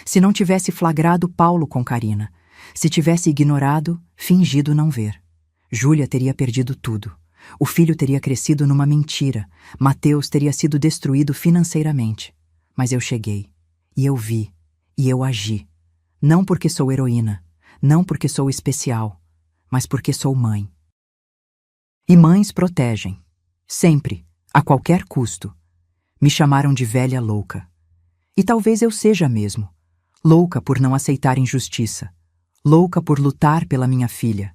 Se não tivesse flagrado Paulo com Karina. Se tivesse ignorado, fingido não ver. Júlia teria perdido tudo. O filho teria crescido numa mentira. Mateus teria sido destruído financeiramente. Mas eu cheguei. E eu vi. E eu agi. Não porque sou heroína. Não porque sou especial. Mas porque sou mãe. E mães protegem. Sempre. A qualquer custo. Me chamaram de velha louca. E talvez eu seja mesmo. Louca por não aceitar injustiça. Louca por lutar pela minha filha.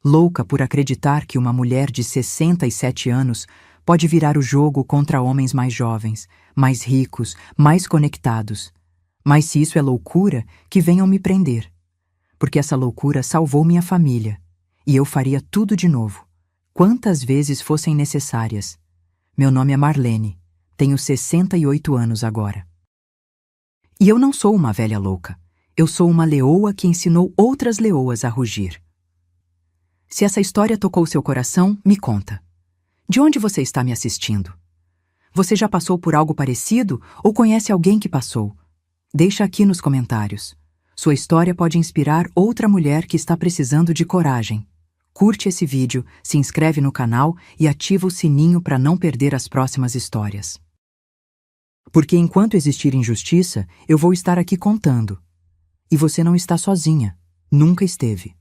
Louca por acreditar que uma mulher de 67 anos pode virar o jogo contra homens mais jovens, mais ricos, mais conectados. Mas se isso é loucura, que venham me prender. Porque essa loucura salvou minha família. E eu faria tudo de novo. Quantas vezes fossem necessárias. Meu nome é Marlene. Tenho 68 anos agora. E eu não sou uma velha louca. Eu sou uma leoa que ensinou outras leoas a rugir. Se essa história tocou seu coração, me conta. De onde você está me assistindo? Você já passou por algo parecido ou conhece alguém que passou? Deixa aqui nos comentários. Sua história pode inspirar outra mulher que está precisando de coragem. Curte esse vídeo, se inscreve no canal e ativa o sininho para não perder as próximas histórias. Porque enquanto existir injustiça, eu vou estar aqui contando. E você não está sozinha. Nunca esteve.